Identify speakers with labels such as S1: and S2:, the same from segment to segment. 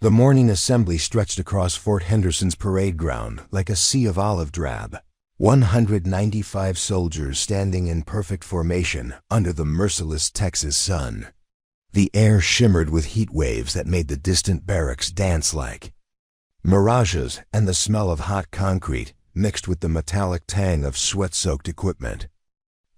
S1: The morning assembly stretched across Fort Henderson's parade ground like a sea of olive drab. 195 soldiers standing in perfect formation under the merciless Texas sun. The air shimmered with heat waves that made the distant barracks dance like mirages, and the smell of hot concrete mixed with the metallic tang of sweat-soaked equipment.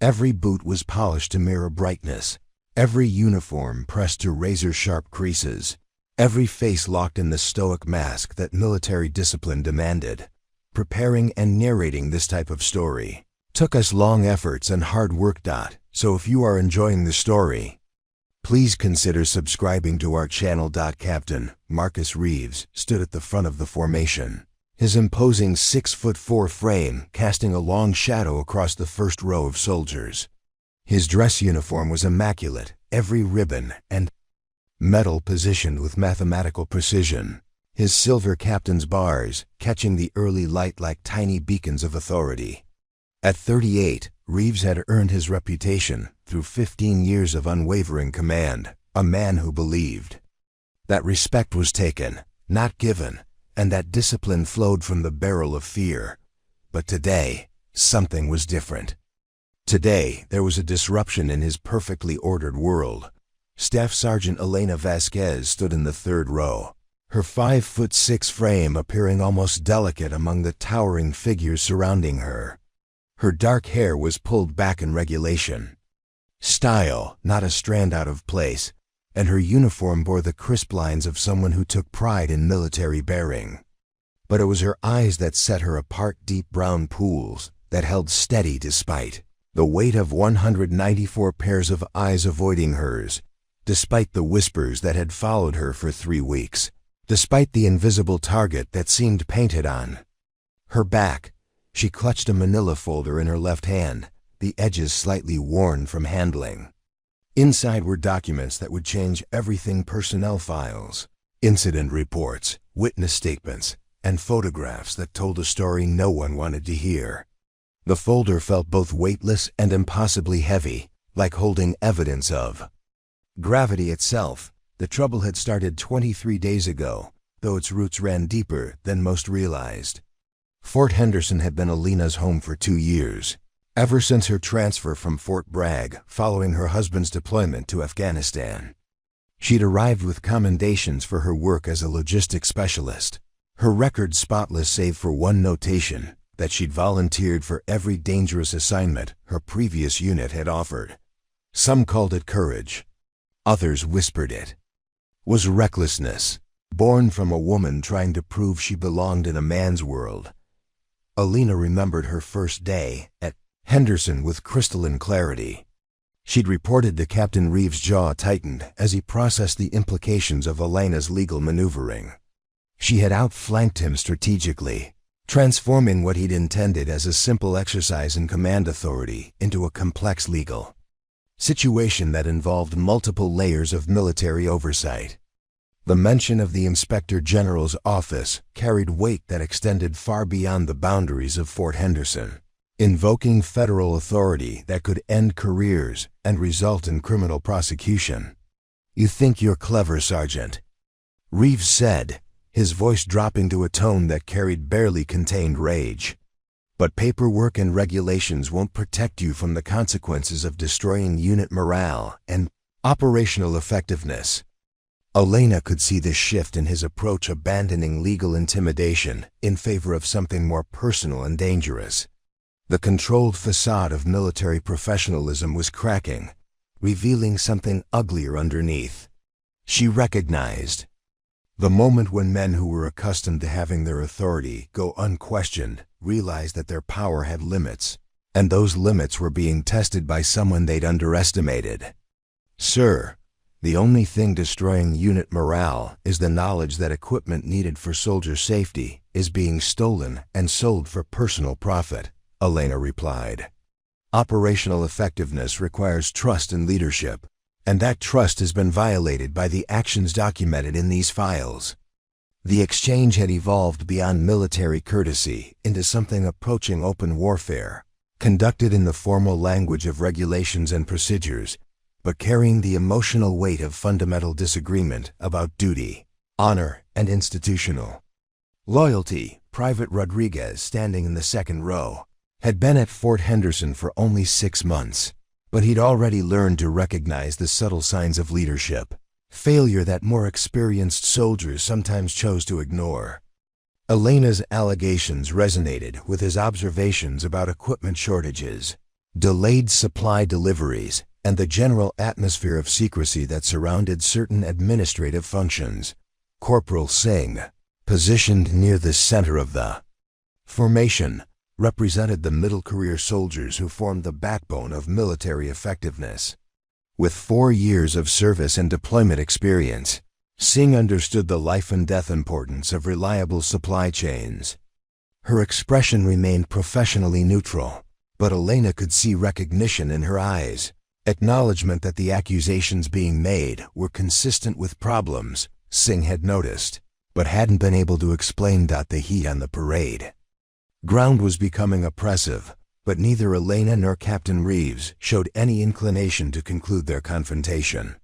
S1: Every boot was polished to mirror brightness, every uniform pressed to razor-sharp creases, every face locked in the stoic mask that military discipline demanded. Preparing and narrating this type of story took us long efforts and hard work. So if you are enjoying the story, please consider subscribing to our channel. Captain Marcus Reeves stood at the front of the formation, his imposing 6'4" frame casting a long shadow across the first row of soldiers. His dress uniform was immaculate, every ribbon and medal positioned with mathematical precision. His silver captain's bars catching the early light like tiny beacons of authority. At 38, Reeves had earned his reputation through 15 years of unwavering command, a man who believed that respect was taken, not given, and that discipline flowed from the barrel of fear. But today, something was different. Today, there was a disruption in his perfectly ordered world. Staff Sergeant Elena Vasquez stood in the third row, her 5'6" frame appearing almost delicate among the towering figures surrounding her. Her dark hair was pulled back in regulation style, not a strand out of place, and her uniform bore the crisp lines of someone who took pride in military bearing. But it was her eyes that set her apart, deep brown pools that held steady despite the weight of 194 pairs of eyes avoiding hers, despite the whispers that had followed her for 3 weeks. Despite the invisible target that seemed painted on her back. She clutched a manila folder in her left hand, the edges slightly worn from handling. Inside were documents that would change everything: personnel files, incident reports, witness statements, and photographs that told a story no one wanted to hear. The folder felt both weightless and impossibly heavy, like holding evidence of gravity itself. The trouble had started 23 days ago, though its roots ran deeper than most realized. Fort Henderson had been Elena's home for 2 years, ever since her transfer from Fort Bragg following her husband's deployment to Afghanistan. She'd arrived with commendations for her work as a logistics specialist, her record spotless save for one notation, that she'd volunteered for every dangerous assignment her previous unit had offered. Some called it courage. Others whispered it was recklessness, born from a woman trying to prove she belonged in a man's world. Elena remembered her first day at Henderson with crystalline clarity. She'd reported to Captain Reeves' jaw tightened as he processed the implications of Elena's legal maneuvering. She had outflanked him strategically, transforming what he'd intended as a simple exercise in command authority into a complex legal situation that involved multiple layers of military oversight. The mention of the Inspector General's office carried weight that extended far beyond the boundaries of Fort Henderson, invoking federal authority that could end careers and result in criminal prosecution. "You think you're clever, Sergeant," Reeves said, his voice dropping to a tone that carried barely contained rage. "But paperwork and regulations won't protect you from the consequences of destroying unit morale and operational effectiveness." Elena could see this shift in his approach, abandoning legal intimidation in favor of something more personal and dangerous. The controlled facade of military professionalism was cracking, revealing something uglier underneath. She recognized the moment when men who were accustomed to having their authority go unquestioned realized that their power had limits, and those limits were being tested by someone they'd underestimated. "Sir, the only thing destroying unit morale is the knowledge that equipment needed for soldier safety is being stolen and sold for personal profit," Elena replied. "Operational effectiveness requires trust and leadership, and that trust has been violated by the actions documented in these files." The exchange had evolved beyond military courtesy into something approaching open warfare, conducted in the formal language of regulations and procedures, but carrying the emotional weight of fundamental disagreement about duty. Honor and institutional. Loyalty. Private Rodriguez, standing in the second row, had been at Fort Henderson for only 6 months, but he'd already learned to recognize the subtle signs of leadership, failure that more experienced soldiers sometimes chose to ignore. Elena's allegations resonated with his observations about equipment shortages, delayed supply deliveries, and the general atmosphere of secrecy that surrounded certain administrative functions. Corporal Singh, positioned near the center of the formation, represented the middle-career soldiers who formed the backbone of military effectiveness. With 4 years of service and deployment experience, Singh understood the life-and-death importance of reliable supply chains. Her expression remained professionally neutral, but Elena could see recognition in her eyes, acknowledgement that the accusations being made were consistent with problems Singh had noticed, but hadn't been able to explain. The heat on the parade ground was becoming oppressive, but neither Elena nor Captain Reeves showed any inclination to conclude their confrontation.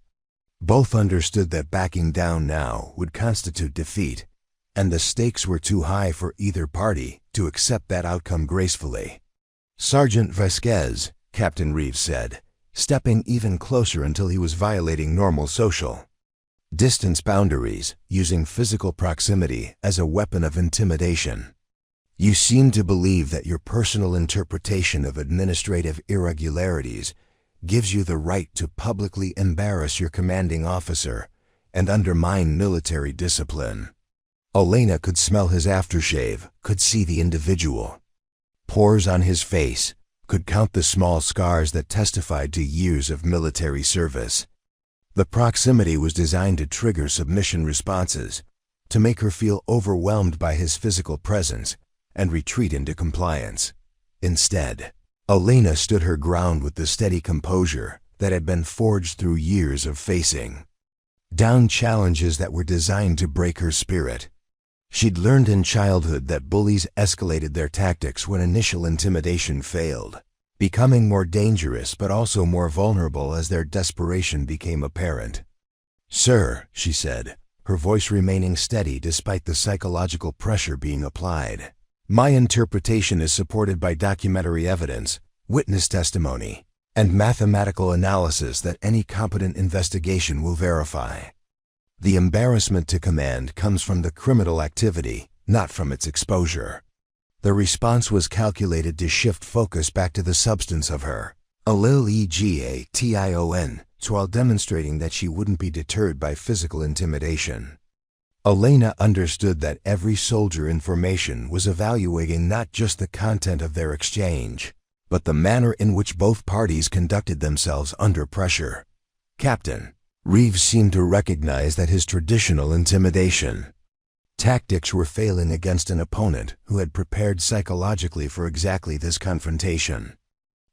S1: Both understood that backing down now would constitute defeat, and the stakes were too high for either party to accept that outcome gracefully. "Sergeant Vasquez," Captain Reeves said, stepping even closer until he was violating normal social distance boundaries, using physical proximity as a weapon of intimidation. "You seem to believe that your personal interpretation of administrative irregularities gives you the right to publicly embarrass your commanding officer and undermine military discipline." Elena could smell his aftershave, could see the individual pores on his face, could count the small scars that testified to years of military service. The proximity was designed to trigger submission responses, to make her feel overwhelmed by his physical presence and retreat into compliance. Instead, Elena stood her ground with the steady composure that had been forged through years of facing down challenges that were designed to break her spirit. She'd learned in childhood that bullies escalated their tactics when initial intimidation failed, becoming more dangerous but also more vulnerable as their desperation became apparent. "Sir," she said, her voice remaining steady despite the psychological pressure being applied, "my interpretation is supported by documentary evidence, witness testimony, and mathematical analysis that any competent investigation will verify. The embarrassment to command comes from the criminal activity, not from its exposure." The response was calculated to shift focus back to the substance of her allegations, while demonstrating that she wouldn't be deterred by physical intimidation. Elena understood that every soldier in formation was evaluating not just the content of their exchange, but the manner in which both parties conducted themselves under pressure. Captain Reeves seemed to recognize that his traditional intimidation tactics were failing against an opponent who had prepared psychologically for exactly this confrontation.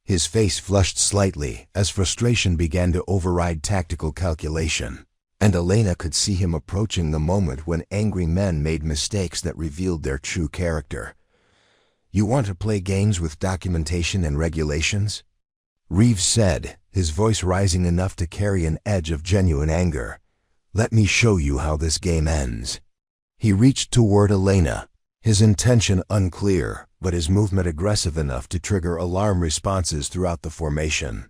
S1: His face flushed slightly as frustration began to override tactical calculation, and Elena could see him approaching the moment when angry men made mistakes that revealed their true character. "You want to play games with documentation and regulations?" Reeves said, his voice rising enough to carry an edge of genuine anger. "Let me show you how this game ends." He reached toward Elena, his intention unclear, but his movement aggressive enough to trigger alarm responses throughout the formation.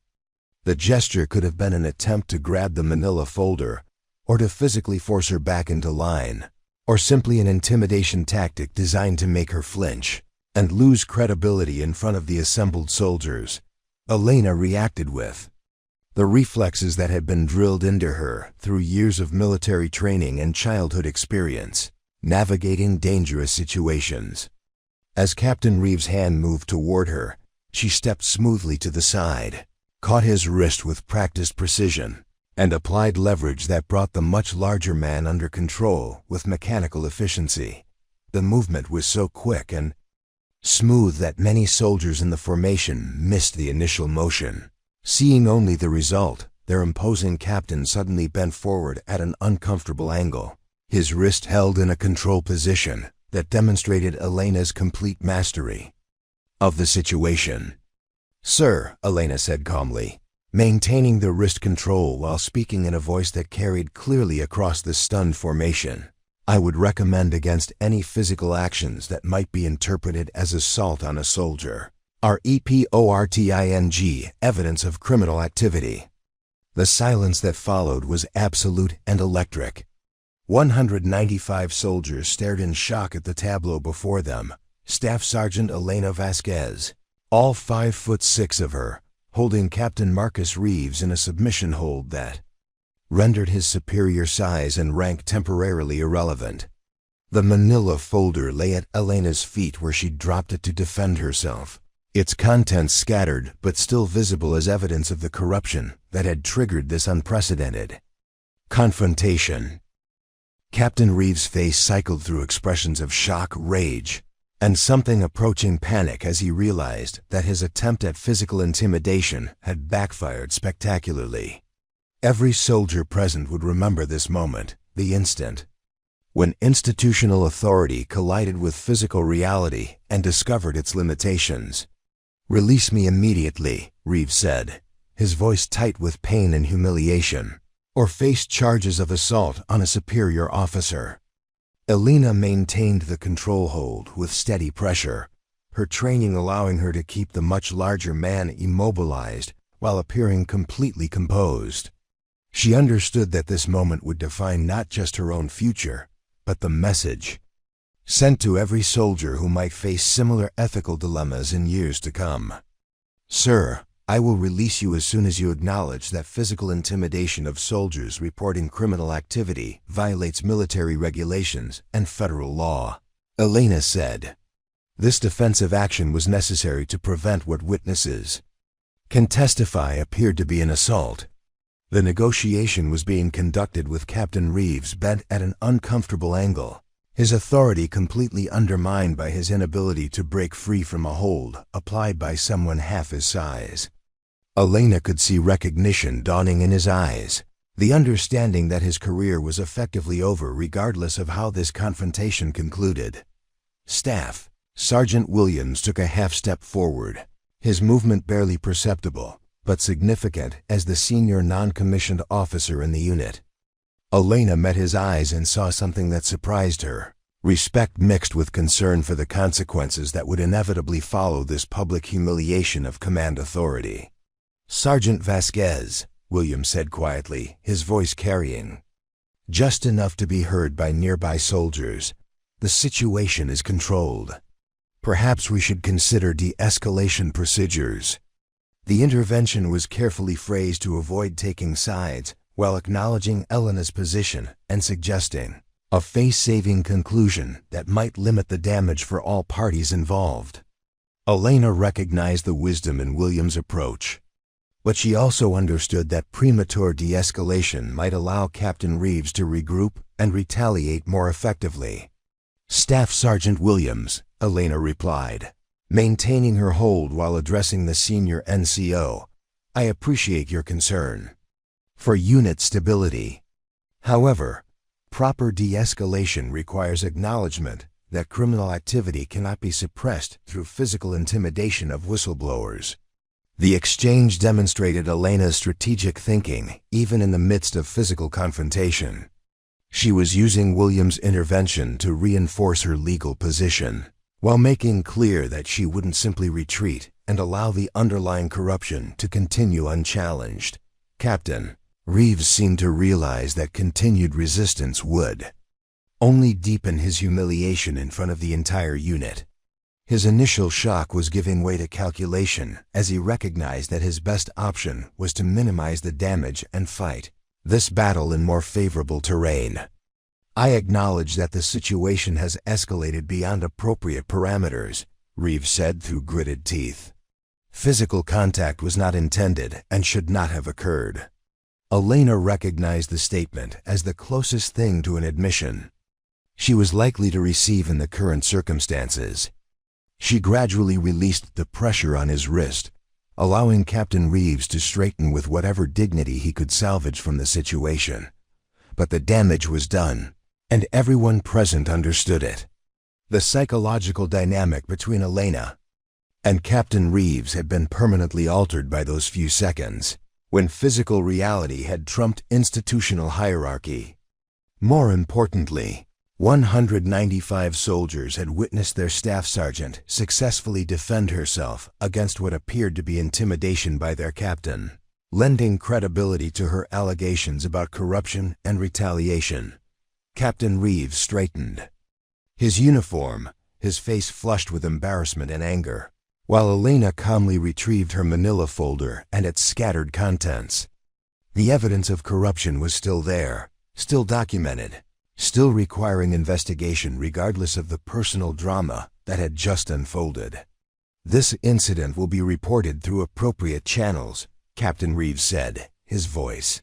S1: The gesture could have been an attempt to grab the manila folder, or to physically force her back into line, or simply an intimidation tactic designed to make her flinch and lose credibility in front of the assembled soldiers. Elena reacted with the reflexes that had been drilled into her through years of military training and childhood experience, navigating dangerous situations. As Captain Reeves' hand moved toward her, she stepped smoothly to the side, caught his wrist with practiced precision, and applied leverage that brought the much larger man under control with mechanical efficiency. The movement was so quick and smooth that many soldiers in the formation missed the initial motion. Seeing only the result, their imposing captain suddenly bent forward at an uncomfortable angle, his wrist held in a control position that demonstrated Elena's complete mastery of the situation. "Sir," Elena said calmly, maintaining the wrist control while speaking in a voice that carried clearly across the stunned formation, I would recommend against any physical actions that might be interpreted as assault on a soldier. Reporting evidence of criminal activity. The silence that followed was absolute and electric. 195 soldiers stared in shock at the tableau before them. Staff Sergeant Elena Vasquez, all 5'6" of her, holding Captain Marcus Reeves in a submission hold that rendered his superior size and rank temporarily irrelevant. The manila folder lay at Elena's feet where she'd dropped it to defend herself, its contents scattered but still visible as evidence of the corruption that had triggered this unprecedented confrontation. Captain Reeves' face cycled through expressions of shock, rage, and something approaching panic as he realized that his attempt at physical intimidation had backfired spectacularly. Every soldier present would remember this moment, the instant when institutional authority collided with physical reality and discovered its limitations. "Release me immediately," Reeves said, his voice tight with pain and humiliation, "or face charges of assault on a superior officer." Elena maintained the control hold with steady pressure, her training allowing her to keep the much larger man immobilized while appearing completely composed. She understood that this moment would define not just her own future, but the message sent to every soldier who might face similar ethical dilemmas in years to come. "Sir, I will release you as soon as you acknowledge that physical intimidation of soldiers reporting criminal activity violates military regulations and federal law," Elena said. This defensive action was necessary to prevent what witnesses can testify appeared to be an assault. The negotiation was being conducted with Captain Reeves bent at an uncomfortable angle, his authority completely undermined by his inability to break free from a hold applied by someone half his size. Elena could see recognition dawning in his eyes, the understanding that his career was effectively over regardless of how this confrontation concluded. Staff Sergeant Williams took a half-step forward, his movement barely perceptible, but significant as the senior non-commissioned officer in the unit. Elena met his eyes and saw something that surprised her, respect mixed with concern for the consequences that would inevitably follow this public humiliation of command authority. "Sergeant Vasquez," Williams said quietly, his voice carrying just enough to be heard by nearby soldiers, "the situation is controlled. Perhaps we should consider de-escalation procedures." The intervention was carefully phrased to avoid taking sides, while acknowledging Elena's position and suggesting a face-saving conclusion that might limit the damage for all parties involved. Elena recognized the wisdom in Williams' approach, but she also understood that premature de-escalation might allow Captain Reeves to regroup and retaliate more effectively. "Staff Sergeant Williams," Elena replied, maintaining her hold while addressing the senior NCO, "I appreciate your concern for unit stability. However, proper de-escalation requires acknowledgement that criminal activity cannot be suppressed through physical intimidation of whistleblowers." The exchange demonstrated Elena's strategic thinking, even in the midst of physical confrontation. She was using Williams' intervention to reinforce her legal position, while making clear that she wouldn't simply retreat and allow the underlying corruption to continue unchallenged. Captain Reeves seemed to realize that continued resistance would only deepen his humiliation in front of the entire unit. His initial shock was giving way to calculation as he recognized that his best option was to minimize the damage and fight this battle in more favorable terrain. "I acknowledge that the situation has escalated beyond appropriate parameters," Reeves said through gritted teeth. "Physical contact was not intended and should not have occurred." Elena recognized the statement as the closest thing to an admission she was likely to receive in the current circumstances. She gradually released the pressure on his wrist, allowing Captain Reeves to straighten with whatever dignity he could salvage from the situation. But the damage was done, and everyone present understood it. The psychological dynamic between Elena and Captain Reeves had been permanently altered by those few seconds, when physical reality had trumped institutional hierarchy. More importantly, 195 soldiers had witnessed their staff sergeant successfully defend herself against what appeared to be intimidation by their captain, lending credibility to her allegations about corruption and retaliation. Captain Reeves straightened. His uniform, his face flushed with embarrassment and anger, while Elena calmly retrieved her manila folder and its scattered contents. The evidence of corruption was still there, still documented, still requiring investigation regardless of the personal drama that had just unfolded. "This incident will be reported through appropriate channels," Captain Reeves said, his voice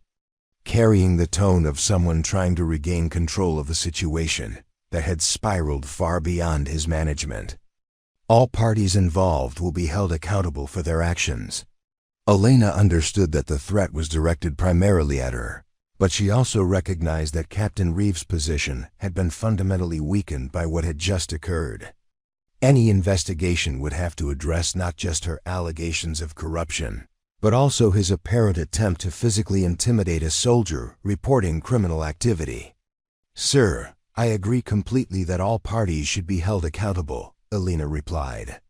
S1: carrying the tone of someone trying to regain control of a situation that had spiraled far beyond his management. "All parties involved will be held accountable for their actions." Elena understood that the threat was directed primarily at her, but she also recognized that Captain Reeves' position had been fundamentally weakened by what had just occurred. Any investigation would have to address not just her allegations of corruption, but also his apparent attempt to physically intimidate a soldier reporting criminal activity. "Sir, I agree completely that all parties should be held accountable," Elena replied.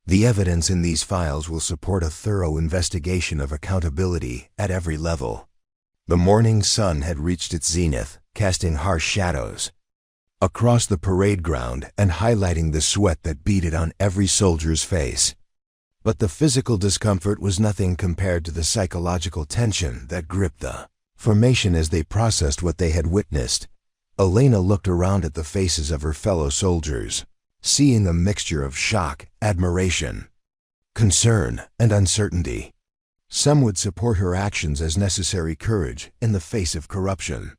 S1: "The evidence in these files will support a thorough investigation of accountability at every level." The morning sun had reached its zenith, casting harsh shadows across the parade ground and highlighting the sweat that beaded on every soldier's face. But the physical discomfort was nothing compared to the psychological tension that gripped the formation as they processed what they had witnessed. Elena looked around at the faces of her fellow soldiers, seeing a mixture of shock, admiration, concern, and uncertainty. Some would support her actions as necessary courage in the face of corruption.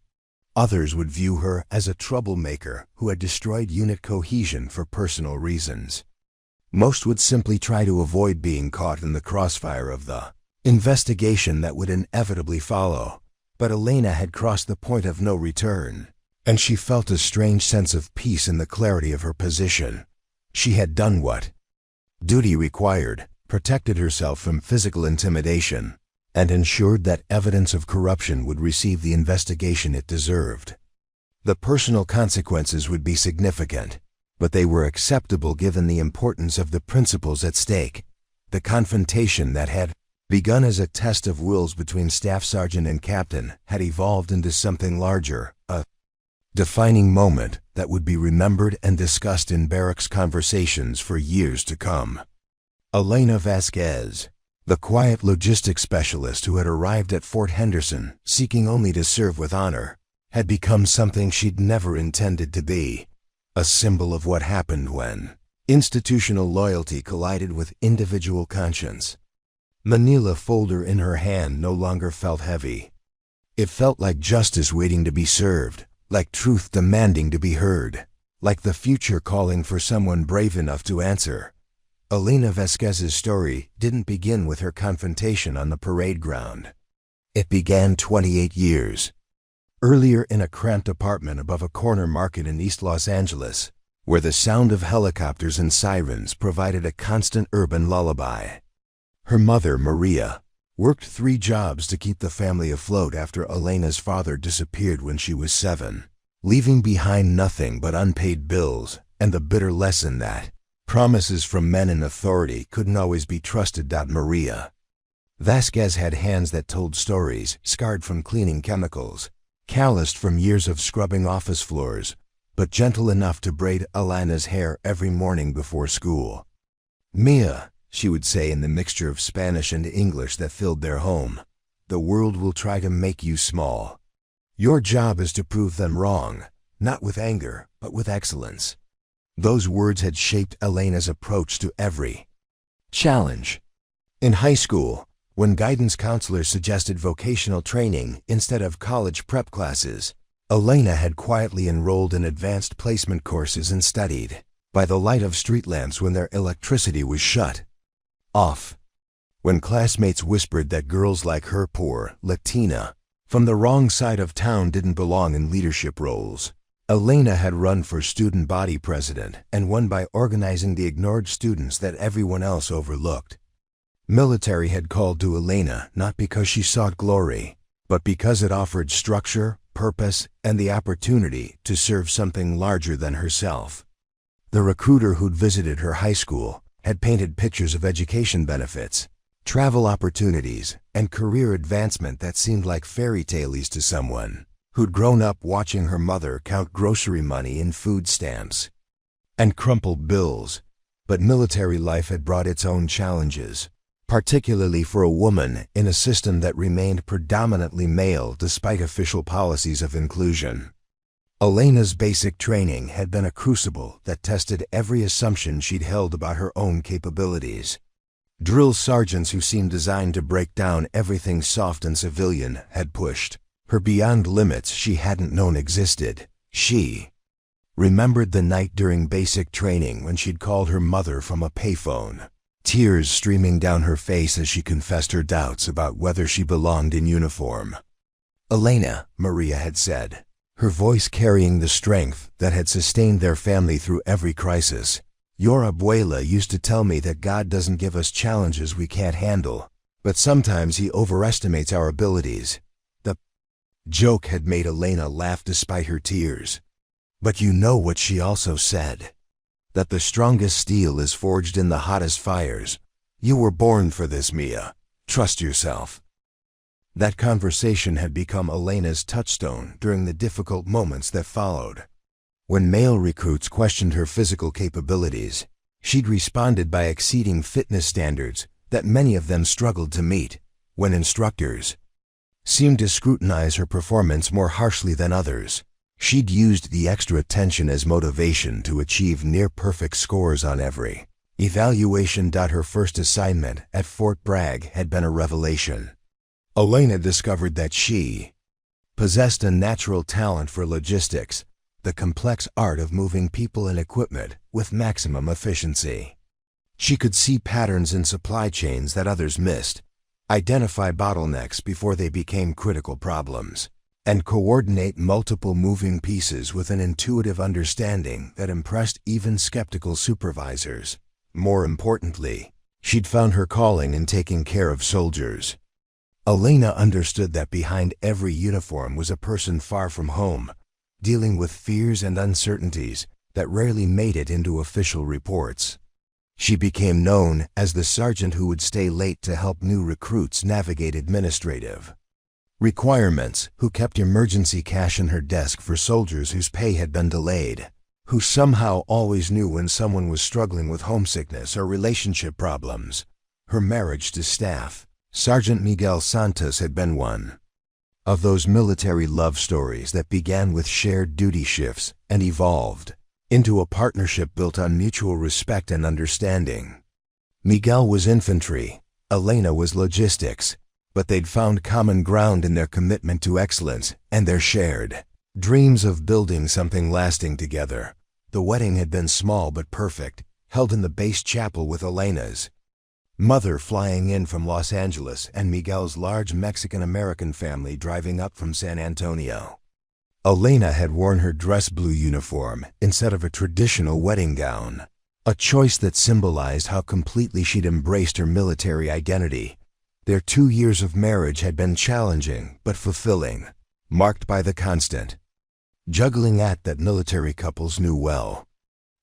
S1: Others would view her as a troublemaker who had destroyed unit cohesion for personal reasons. Most would simply try to avoid being caught in the crossfire of the investigation that would inevitably follow. But Elena had crossed the point of no return, and she felt a strange sense of peace in the clarity of her position. She had done what duty required, protected herself from physical intimidation, and ensured that evidence of corruption would receive the investigation it deserved. The personal consequences would be significant, but they were acceptable given the importance of the principles at stake. The confrontation that had begun as a test of wills between staff sergeant and captain had evolved into something larger, a defining moment that would be remembered and discussed in barracks conversations for years to come. Elena Vasquez, the quiet logistics specialist who had arrived at Fort Henderson seeking only to serve with honor, had become something she'd never intended to be. A symbol of what happened when institutional loyalty collided with individual conscience. Manila folder in her hand no longer felt heavy. It felt like justice waiting to be served, like truth demanding to be heard, like the future calling for someone brave enough to answer. Elena Vasquez's story didn't begin with her confrontation on the parade ground. It began 28 years earlier in a cramped apartment above a corner market in East Los Angeles, where the sound of helicopters and sirens provided a constant urban lullaby. Her mother, Maria, worked 3 jobs to keep the family afloat after Elena's father disappeared when she was 7, leaving behind nothing but unpaid bills and the bitter lesson that promises from men in authority couldn't always be trusted. Maria Vasquez had hands that told stories, scarred from cleaning chemicals, calloused from years of scrubbing office floors, but gentle enough to braid Elena's hair every morning before school. "Mia," she would say in the mixture of Spanish and English that filled their home, "the world will try to make you small. Your job is to prove them wrong, not with anger, but with excellence." Those words had shaped Elena's approach to every challenge. In high school, when guidance counselors suggested vocational training instead of college prep classes, Elena had quietly enrolled in advanced placement courses and studied by the light of street lamps when their electricity was shut off. When classmates whispered that girls like her, poor Latina, from the wrong side of town, didn't belong in leadership roles, Elena had run for student body president and won by organizing the ignored students that everyone else overlooked. Military had called to Elena not because she sought glory, but because it offered structure, purpose, and the opportunity to serve something larger than herself. The recruiter who'd visited her high school had painted pictures of education benefits, travel opportunities, and career advancement that seemed like fairy tales to someone who'd grown up watching her mother count grocery money in food stamps and crumpled bills. But military life had brought its own challenges, particularly for a woman in a system that remained predominantly male despite official policies of inclusion. Elena's basic training had been a crucible that tested every assumption she'd held about her own capabilities. Drill sergeants who seemed designed to break down everything soft and civilian had pushed her beyond limits she hadn't known existed. She remembered the night during basic training when she'd called her mother from a payphone, tears streaming down her face as she confessed her doubts about whether she belonged in uniform. "Elena," Maria had said, her voice carrying the strength that had sustained their family through every crisis. "Your abuela used to tell me that God doesn't give us challenges we can't handle, but sometimes He overestimates our abilities." The joke had made Elena laugh despite her tears. "But you know what she also said? That the strongest steel is forged in the hottest fires. You were born for this, Mia. Trust yourself." That conversation had become Elena's touchstone during the difficult moments that followed. When male recruits questioned her physical capabilities, she'd responded by exceeding fitness standards that many of them struggled to meet. When instructors seemed to scrutinize her performance more harshly than others, she'd used the extra attention as motivation to achieve near-perfect scores on every evaluation. Her first assignment at Fort Bragg had been a revelation. Elena discovered that she possessed a natural talent for logistics, the complex art of moving people and equipment with maximum efficiency. She could see patterns in supply chains that others missed, identify bottlenecks before they became critical problems, and coordinate multiple moving pieces with an intuitive understanding that impressed even skeptical supervisors. More importantly, she'd found her calling in taking care of soldiers. Elena understood that behind every uniform was a person far from home, dealing with fears and uncertainties that rarely made it into official reports. She became known as the sergeant who would stay late to help new recruits navigate administrative requirements, who kept emergency cash in her desk for soldiers whose pay had been delayed, who somehow always knew when someone was struggling with homesickness or relationship problems. Her marriage to staff Sergeant Miguel Santos had been one of those military love stories that began with shared duty shifts and evolved into a partnership built on mutual respect and understanding. Miguel was infantry, Elena was logistics, but they'd found common ground in their commitment to excellence and their shared dreams of building something lasting together. The wedding had been small but perfect, held in the base chapel with Elena's mother flying in from Los Angeles and Miguel's large Mexican-American family driving up from San Antonio. Elena had worn her dress blue uniform instead of a traditional wedding gown, a choice that symbolized how completely she'd embraced her military identity. Their 2 years of marriage had been challenging but fulfilling, marked by the constant juggling act that military couples knew well.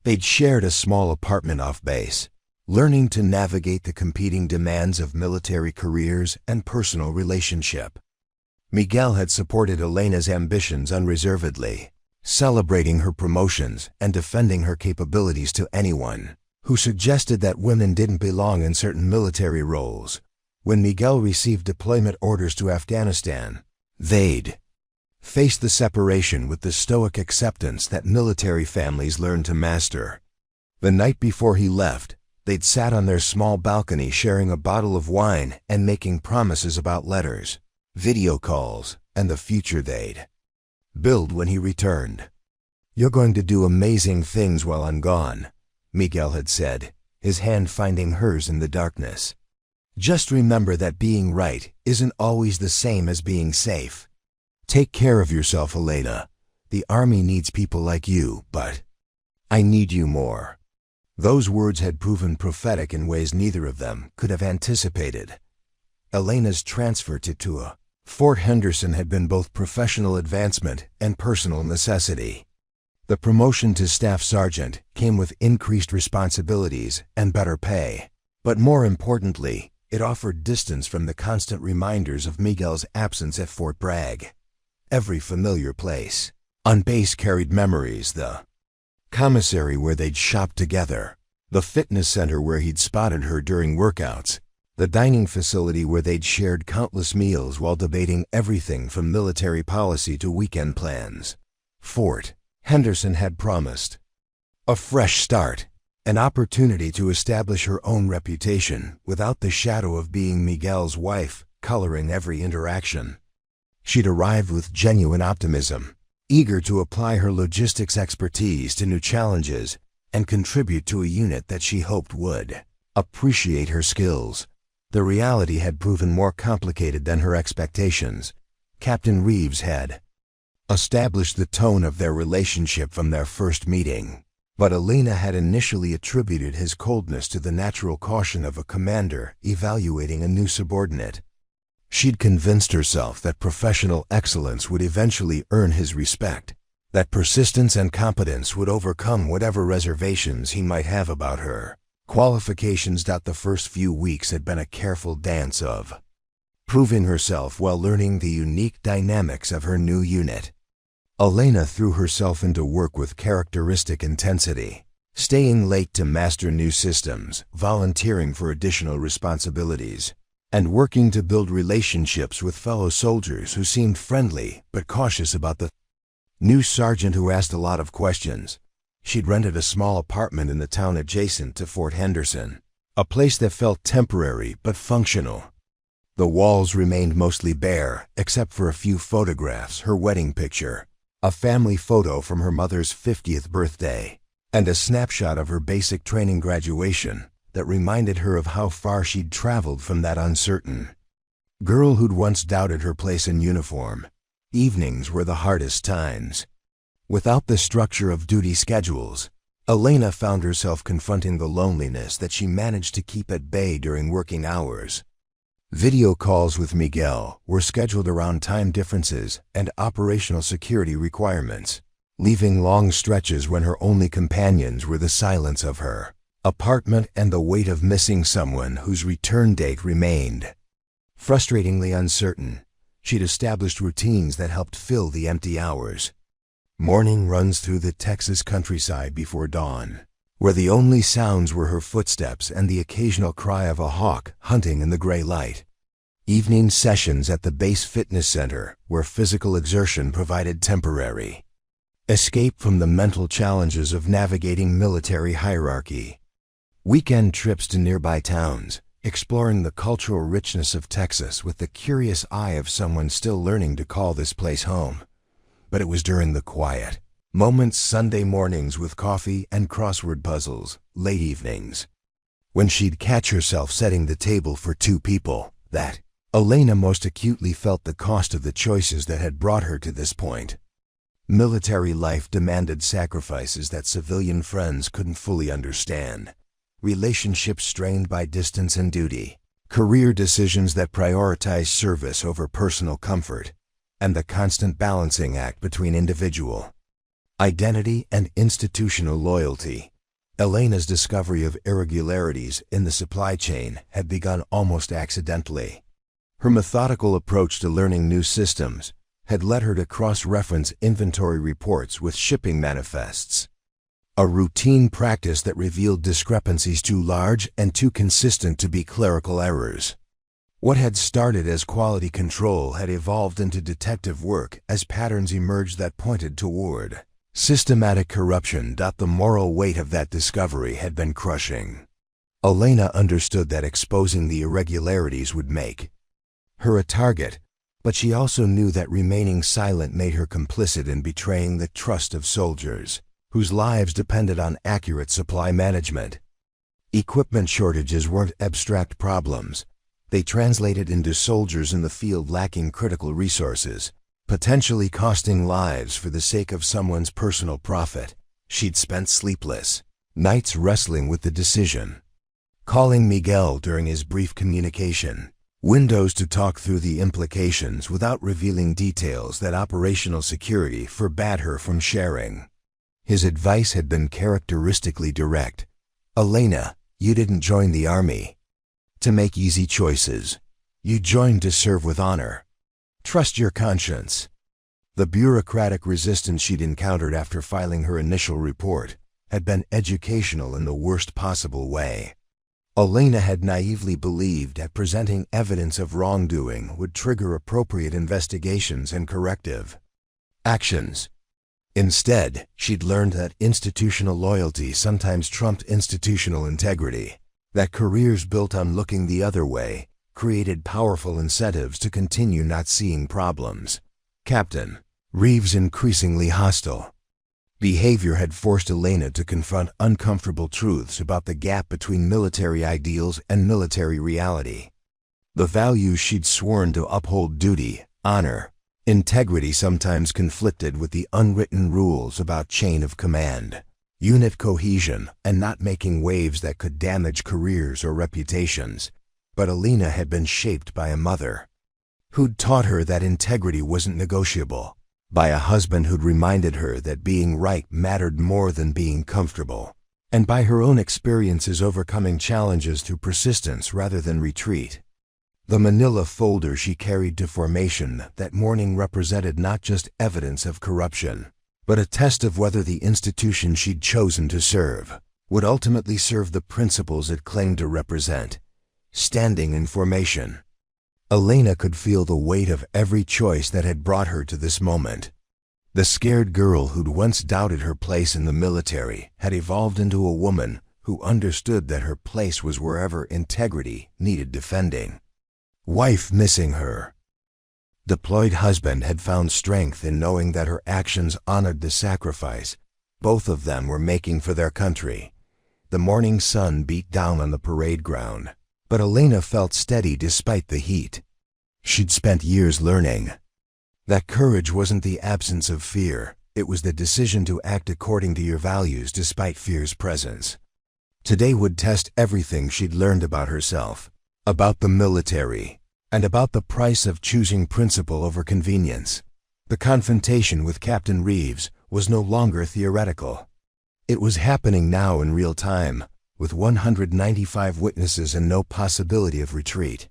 S1: They'd shared a small apartment off base, learning to navigate the competing demands of military careers and personal relationship. Miguel had supported Elena's ambitions unreservedly, celebrating her promotions and defending her capabilities to anyone who suggested that women didn't belong in certain military roles. When Miguel received deployment orders to Afghanistan, they'd face the separation with the stoic acceptance that military families learn to master. The night before he left, they'd sat on their small balcony sharing a bottle of wine and making promises about letters, video calls, and the future they'd build when he returned. "You're going to do amazing things while I'm gone," Miguel had said, his hand finding hers in the darkness. "Just remember that being right isn't always the same as being safe. Take care of yourself, Elena. The Army needs people like you, but I need you more." Those words had proven prophetic in ways neither of them could have anticipated. Elena's transfer to Tua Fort Henderson had been both professional advancement and personal necessity. The promotion to staff sergeant came with increased responsibilities and better pay. But more importantly, it offered distance from the constant reminders of Miguel's absence at Fort Bragg. Every familiar place on base carried memories: the commissary where they'd shopped together, the fitness center where he'd spotted her during workouts, the dining facility where they'd shared countless meals while debating everything from military policy to weekend plans. Fort Henderson had promised a fresh start, an opportunity to establish her own reputation without the shadow of being Miguel's wife coloring every interaction. She'd arrived with genuine optimism, eager to apply her logistics expertise to new challenges and contribute to a unit that she hoped would appreciate her skills. The reality had proven more complicated than her expectations. Captain Reeves had established the tone of their relationship from their first meeting, but Elena had initially attributed his coldness to the natural caution of a commander evaluating a new subordinate. She'd convinced herself that professional excellence would eventually earn his respect, that persistence and competence would overcome whatever reservations he might have about her qualifications. The first few weeks had been a careful dance of proving herself while learning the unique dynamics of her new unit. Elena threw herself into work with characteristic intensity, staying late to master new systems, volunteering for additional responsibilities, and working to build relationships with fellow soldiers who seemed friendly but cautious about the new sergeant who asked a lot of questions. She'd rented a small apartment in the town adjacent to Fort Henderson, a place that felt temporary but functional. The walls remained mostly bare, except for a few photographs: her wedding picture, a family photo from her mother's 50th birthday, and a snapshot of her basic training graduation that reminded her of how far she'd traveled from that uncertain girl who'd once doubted her place in uniform. Evenings were the hardest times. Without the structure of duty schedules, Elena found herself confronting the loneliness that she managed to keep at bay during working hours. Video calls with Miguel were scheduled around time differences and operational security requirements, leaving long stretches when her only companions were the silence of her apartment and the weight of missing someone whose return date remained frustratingly uncertain. She'd established routines that helped fill the empty hours. Morning runs through the Texas countryside before dawn, where the only sounds were her footsteps and the occasional cry of a hawk hunting in the gray light. Evening sessions at the base fitness center, where physical exertion provided temporary escape from the mental challenges of navigating military hierarchy. Weekend trips to nearby towns, exploring the cultural richness of Texas with the curious eye of someone still learning to call this place home. But it was during the quiet moments: Sunday mornings with coffee and crossword puzzles, late evenings, when she'd catch herself setting the table for two people, that Elena most acutely felt the cost of the choices that had brought her to this point. Military life demanded sacrifices that civilian friends couldn't fully understand. Relationships strained by distance and duty, career decisions that prioritized service over personal comfort, and the constant balancing act between individual identity and institutional loyalty. Elena's discovery of irregularities in the supply chain had begun almost accidentally. Her methodical approach to learning new systems had led her to cross-reference inventory reports with shipping manifests, a routine practice that revealed discrepancies too large and too consistent to be clerical errors. What had started as quality control had evolved into detective work as patterns emerged that pointed toward systematic corruption. The moral weight of that discovery had been crushing. Elena understood that exposing the irregularities would make her a target, but she also knew that remaining silent made her complicit in betraying the trust of soldiers whose lives depended on accurate supply management. Equipment shortages weren't abstract problems. They translated into soldiers in the field lacking critical resources, potentially costing lives for the sake of someone's personal profit. She'd spent sleepless nights wrestling with the decision. Calling Miguel during his brief communication, windows to talk through the implications without revealing details that operational security forbade her from sharing. His advice had been characteristically direct. Elena, you didn't join the army to make easy choices. You joined to serve with honor. Trust your conscience. The bureaucratic resistance she'd encountered after filing her initial report had been educational in the worst possible way. Elena had naively believed that presenting evidence of wrongdoing would trigger appropriate investigations and corrective actions. Instead, she'd learned that institutional loyalty sometimes trumped institutional integrity, that careers built on looking the other way created powerful incentives to continue not seeing problems. Captain Reeves' increasingly hostile behavior had forced Elena to confront uncomfortable truths about the gap between military ideals and military reality. The values she'd sworn to uphold, duty, honor, integrity, sometimes conflicted with the unwritten rules about chain of command, unit cohesion, and not making waves that could damage careers or reputations. But Elena had been shaped by a mother who'd taught her that integrity wasn't negotiable, by a husband who'd reminded her that being right mattered more than being comfortable, and by her own experiences overcoming challenges through persistence rather than retreat. The manila folder she carried to formation that morning represented not just evidence of corruption, but a test of whether the institution she'd chosen to serve would ultimately serve the principles it claimed to represent. Standing in formation, Elena could feel the weight of every choice that had brought her to this moment. The scared girl who'd once doubted her place in the military had evolved into a woman who understood that her place was wherever integrity needed defending. Wife missing her. Deployed husband had found strength in knowing that her actions honored the sacrifice both of them were making for their country. The morning sun beat down on the parade ground, but Elena felt steady despite the heat. She'd spent years learning that courage wasn't the absence of fear, it was the decision to act according to your values despite fear's presence. Today would test everything she'd learned about herself, about the military, and about the price of choosing principle over convenience. The confrontation with Captain Reeves was no longer theoretical. It was happening now in real time, with 195 witnesses and no possibility of retreat.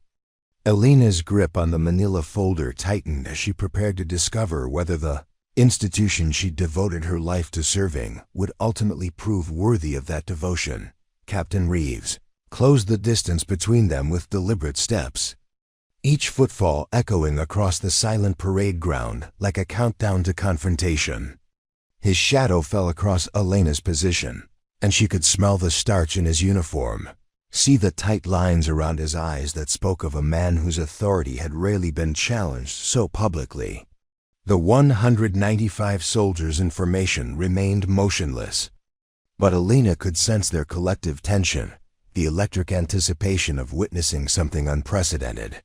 S1: Elena's grip on the manila folder tightened as she prepared to discover whether the institution she'd devoted her life to serving would ultimately prove worthy of that devotion. Captain Reeves closed the distance between them with deliberate steps, each footfall echoing across the silent parade ground like a countdown to confrontation. His shadow fell across Elena's position, and she could smell the starch in his uniform, see the tight lines around his eyes that spoke of a man whose authority had rarely been challenged so publicly. The 195 soldiers in formation remained motionless, but Elena could sense their collective tension, the electric anticipation of witnessing something unprecedented.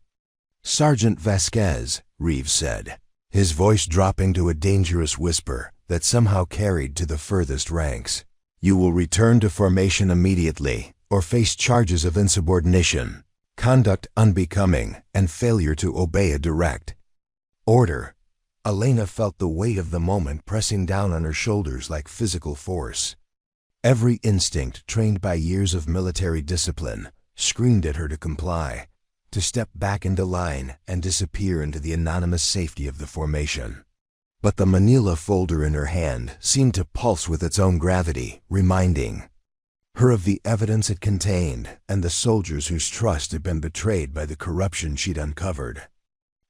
S1: "Sergeant Vasquez," Reeves said, his voice dropping to a dangerous whisper that somehow carried to the furthest ranks. "You will return to formation immediately, or face charges of insubordination, conduct unbecoming, and failure to obey a direct order." Elena felt the weight of the moment pressing down on her shoulders like physical force. Every instinct, trained by years of military discipline, screamed at her to comply, to step back into line and disappear into the anonymous safety of the formation. But the manila folder in her hand seemed to pulse with its own gravity, reminding her of the evidence it contained and the soldiers whose trust had been betrayed by the corruption she'd uncovered.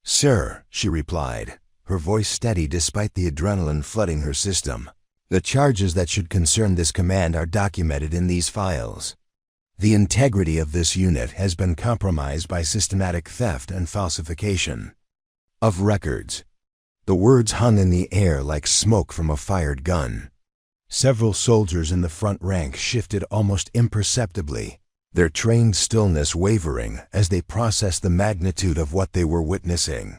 S1: "Sir," she replied, her voice steady despite the adrenaline flooding her system, "the charges that should concern this command are documented in these files. The integrity of this unit has been compromised by systematic theft and falsification of records." The words hung in the air like smoke from a fired gun. Several soldiers in the front rank shifted almost imperceptibly, their trained stillness wavering as they processed the magnitude of what they were witnessing.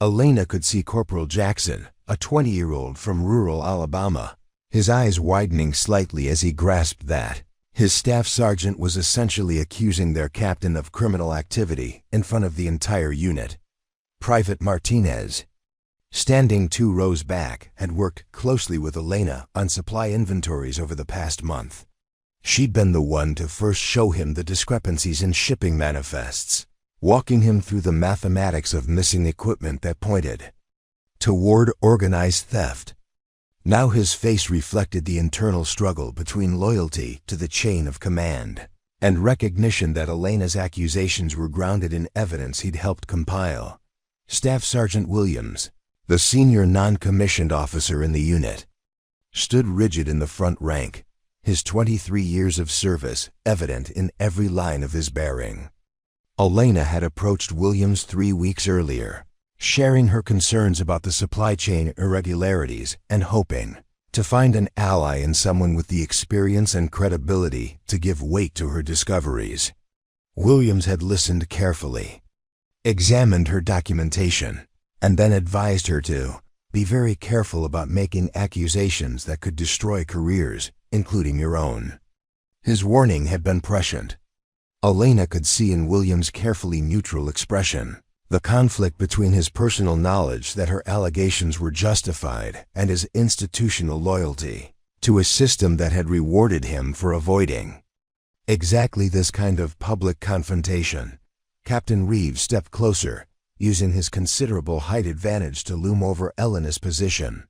S1: Elena could see Corporal Jackson, a 20-year-old from rural Alabama, his eyes widening slightly as he grasped that His staff sergeant was essentially accusing their captain of criminal activity in front of the entire unit. Private Martinez, standing 2 rows back, had worked closely with Elena on supply inventories over the past month. She'd been the one to first show him the discrepancies in shipping manifests, walking him through the mathematics of missing equipment that pointed toward organized theft. Now his face reflected the internal struggle between loyalty to the chain of command and recognition that Elena's accusations were grounded in evidence he'd helped compile. Staff Sergeant Williams, the senior non-commissioned officer in the unit, stood rigid in the front rank, his 23 years of service evident in every line of his bearing. Elena had approached Williams 3 weeks earlier, sharing her concerns about the supply chain irregularities and hoping to find an ally in someone with the experience and credibility to give weight to her discoveries. Williams had listened carefully, examined her documentation, and then advised her to be very careful about making accusations that could destroy careers, including your own. His warning had been prescient. Elena could see in Williams' carefully neutral expression the conflict between his personal knowledge that her allegations were justified and his institutional loyalty to a system that had rewarded him for avoiding exactly this kind of public confrontation. Captain Reeves stepped closer, using his considerable height advantage to loom over Elena's position.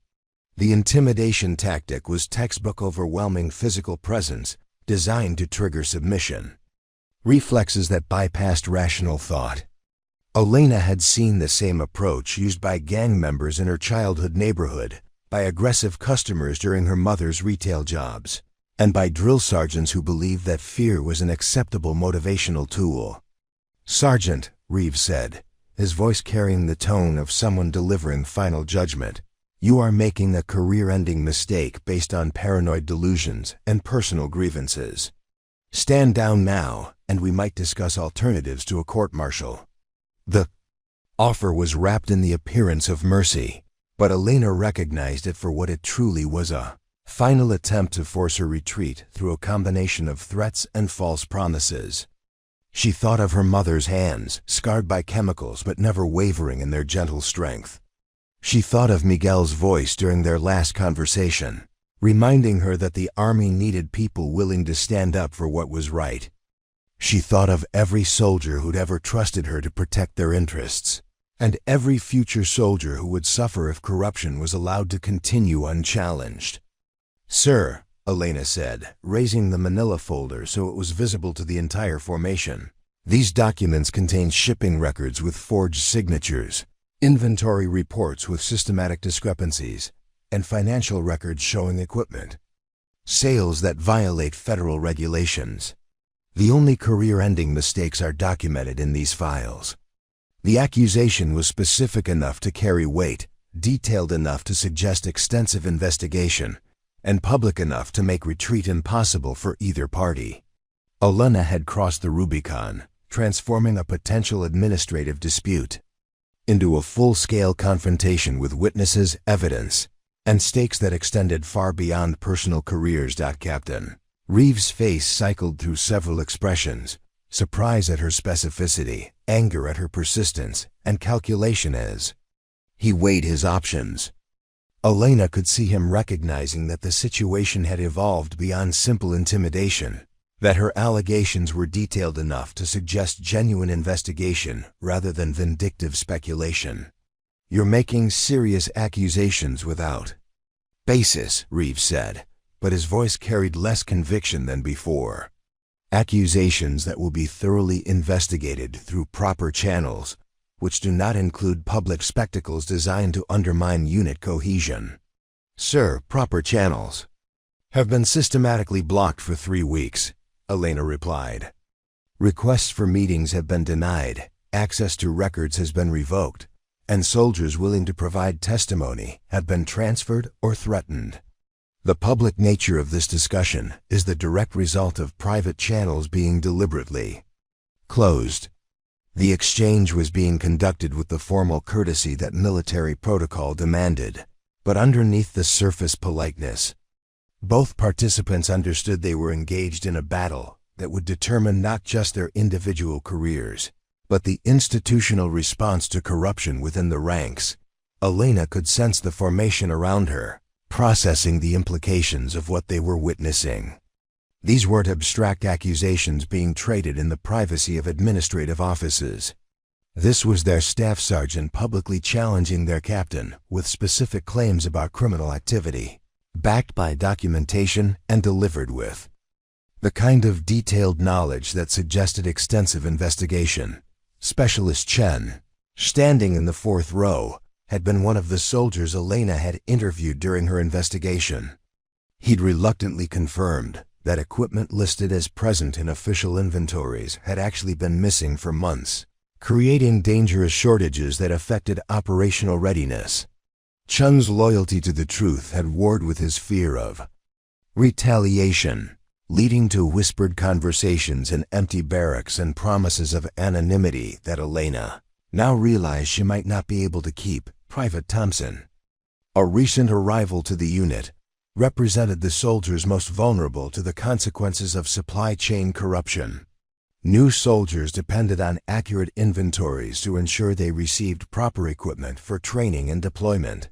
S1: The intimidation tactic was textbook overwhelming physical presence designed to trigger submission. Reflexes that bypassed rational thought. Elena had seen the same approach used by gang members in her childhood neighborhood, by aggressive customers during her mother's retail jobs, and by drill sergeants who believed that fear was an acceptable motivational tool. "Sergeant," Reeves said, his voice carrying the tone of someone delivering final judgment, "you are making a career-ending mistake based on paranoid delusions and personal grievances. Stand down now, and we might discuss alternatives to a court-martial." The offer was wrapped in the appearance of mercy, but Elena recognized it for what it truly was, a final attempt to force her retreat through a combination of threats and false promises. She thought of her mother's hands, scarred by chemicals but never wavering in their gentle strength. She thought of Miguel's voice during their last conversation, reminding her that the Army needed people willing to stand up for what was right. She thought of every soldier who'd ever trusted her to protect their interests, and every future soldier who would suffer if corruption was allowed to continue unchallenged. "Sir," Elena said, raising the manila folder so it was visible to the entire formation, "these documents contain shipping records with forged signatures, inventory reports with systematic discrepancies, and financial records showing equipment sales that violate federal regulations. The only career-ending mistakes are documented in these files." The accusation was specific enough to carry weight, detailed enough to suggest extensive investigation, and public enough to make retreat impossible for either party. Elena had crossed the Rubicon, transforming a potential administrative dispute into a full-scale confrontation with witnesses, evidence, and stakes that extended far beyond personal careers. Captain Reeves' face cycled through several expressions: surprise at her specificity, anger at her persistence, and calculation as he weighed his options. Elena could see him recognizing that the situation had evolved beyond simple intimidation, that her allegations were detailed enough to suggest genuine investigation rather than vindictive speculation. "You're making serious accusations without basis," Reeves said, but his voice carried less conviction than before. "Accusations that will be thoroughly investigated through proper channels, which do not include public spectacles designed to undermine unit cohesion." "Sir, proper channels have been systematically blocked for 3 weeks," Elena replied. "Requests for meetings have been denied, access to records has been revoked, and soldiers willing to provide testimony have been transferred or threatened. The public nature of this discussion is the direct result of private channels being deliberately closed. The exchange was being conducted with the formal courtesy that military protocol demanded, but underneath the surface politeness Both participants understood they were engaged in a battle that would determine not just their individual careers, but the institutional response to corruption within the ranks. Elena could sense the formation around her, processing the implications of what they were witnessing. These weren't abstract accusations being traded in the privacy of administrative offices. This was their staff sergeant publicly challenging their captain with specific claims about criminal activity, backed by documentation and delivered with the kind of detailed knowledge that suggested extensive investigation. Specialist Chen, standing in the fourth row, had been one of the soldiers Elena had interviewed during her investigation. He'd reluctantly confirmed that equipment listed as present in official inventories had actually been missing for months, creating dangerous shortages that affected operational readiness. Chen's loyalty to the truth had warred with his fear of retaliation, leading to whispered conversations in empty barracks and promises of anonymity that Elena now realized she might not be able to keep. Private Thompson, a recent arrival to the unit, represented the soldiers most vulnerable to the consequences of supply chain corruption. New soldiers depended on accurate inventories to ensure they received proper equipment for training and deployment.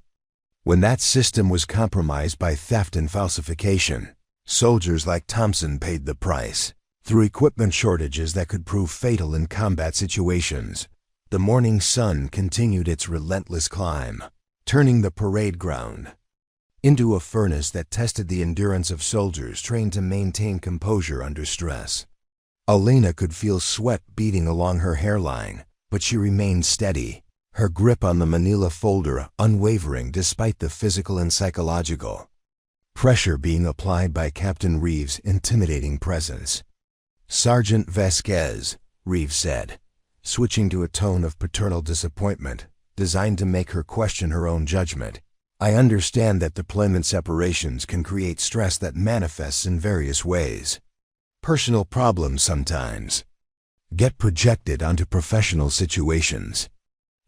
S1: When that system was compromised by theft and falsification, soldiers like Thompson paid the price through equipment shortages that could prove fatal in combat situations. The morning sun continued its relentless climb, turning the parade ground into a furnace that tested the endurance of soldiers trained to maintain composure under stress. Elena could feel sweat beading along her hairline, but she remained steady, her grip on the manila folder unwavering despite the physical and psychological pressure being applied by Captain Reeves' intimidating presence. "Sergeant Vasquez," Reeves said, switching to a tone of paternal disappointment, designed to make her question her own judgment. "I understand that deployment separations can create stress that manifests in various ways. Personal problems sometimes get projected onto professional situations.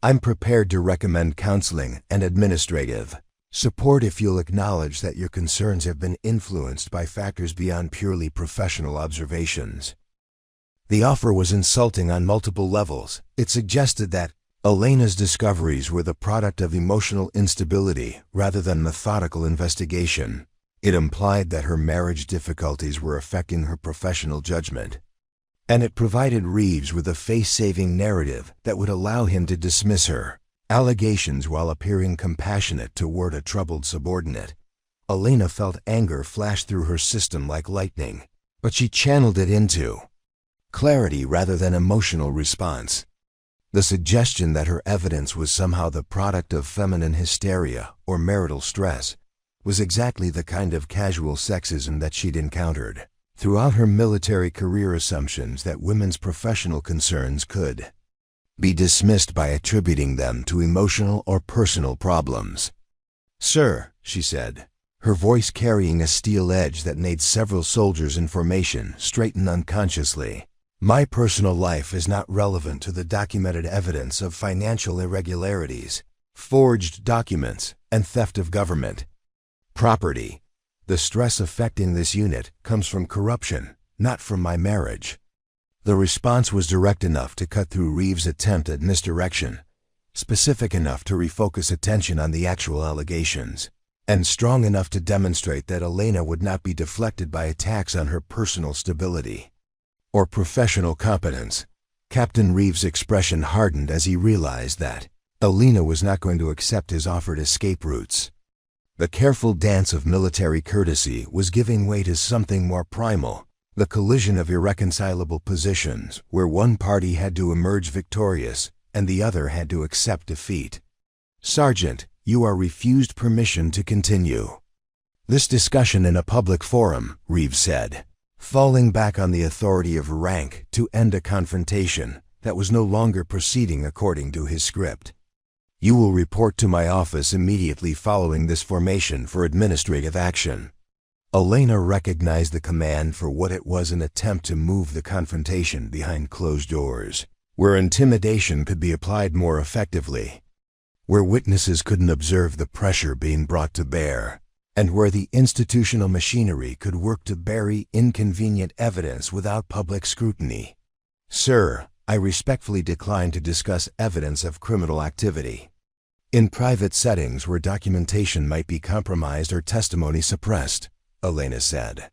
S1: I'm prepared to recommend counseling and administrative support if you'll acknowledge that your concerns have been influenced by factors beyond purely professional observations." The offer was insulting on multiple levels. It suggested that Elena's discoveries were the product of emotional instability rather than methodical investigation. It implied that her marriage difficulties were affecting her professional judgment. And it provided Reeves with a face-saving narrative that would allow him to dismiss her allegations while appearing compassionate toward a troubled subordinate. Elena felt anger flash through her system like lightning, but she channeled it into clarity rather than emotional response. The suggestion that her evidence was somehow the product of feminine hysteria or marital stress was exactly the kind of casual sexism that she'd encountered throughout her military career. Assumptions that women's professional concerns could be dismissed by attributing them to emotional or personal problems. "Sir," she said, her voice carrying a steel edge that made several soldiers in formation straighten unconsciously, "my personal life is not relevant to the documented evidence of financial irregularities, forged documents, and theft of government property. The stress affecting this unit comes from corruption, not from my marriage." The response was direct enough to cut through Reeves' attempt at misdirection, specific enough to refocus attention on the actual allegations, and strong enough to demonstrate that Elena would not be deflected by attacks on her personal stability or professional competence. Captain Reeves' expression hardened as he realized that Elena was not going to accept his offered escape routes. The careful dance of military courtesy was giving way to something more primal, the collision of irreconcilable positions where one party had to emerge victorious and the other had to accept defeat. "Sergeant, you are refused permission to continue this discussion in a public forum," Reeves said, falling back on the authority of rank to end a confrontation that was no longer proceeding according to his script. "You will report to my office immediately following this formation for administrative action." Elena recognized the command for what it was: an attempt to move the confrontation behind closed doors, where intimidation could be applied more effectively, where witnesses couldn't observe the pressure being brought to bear. and where the institutional machinery could work to bury inconvenient evidence without public scrutiny. Sir, I respectfully decline to discuss evidence of criminal activity in private settings where documentation might be compromised or testimony suppressed, Elena said.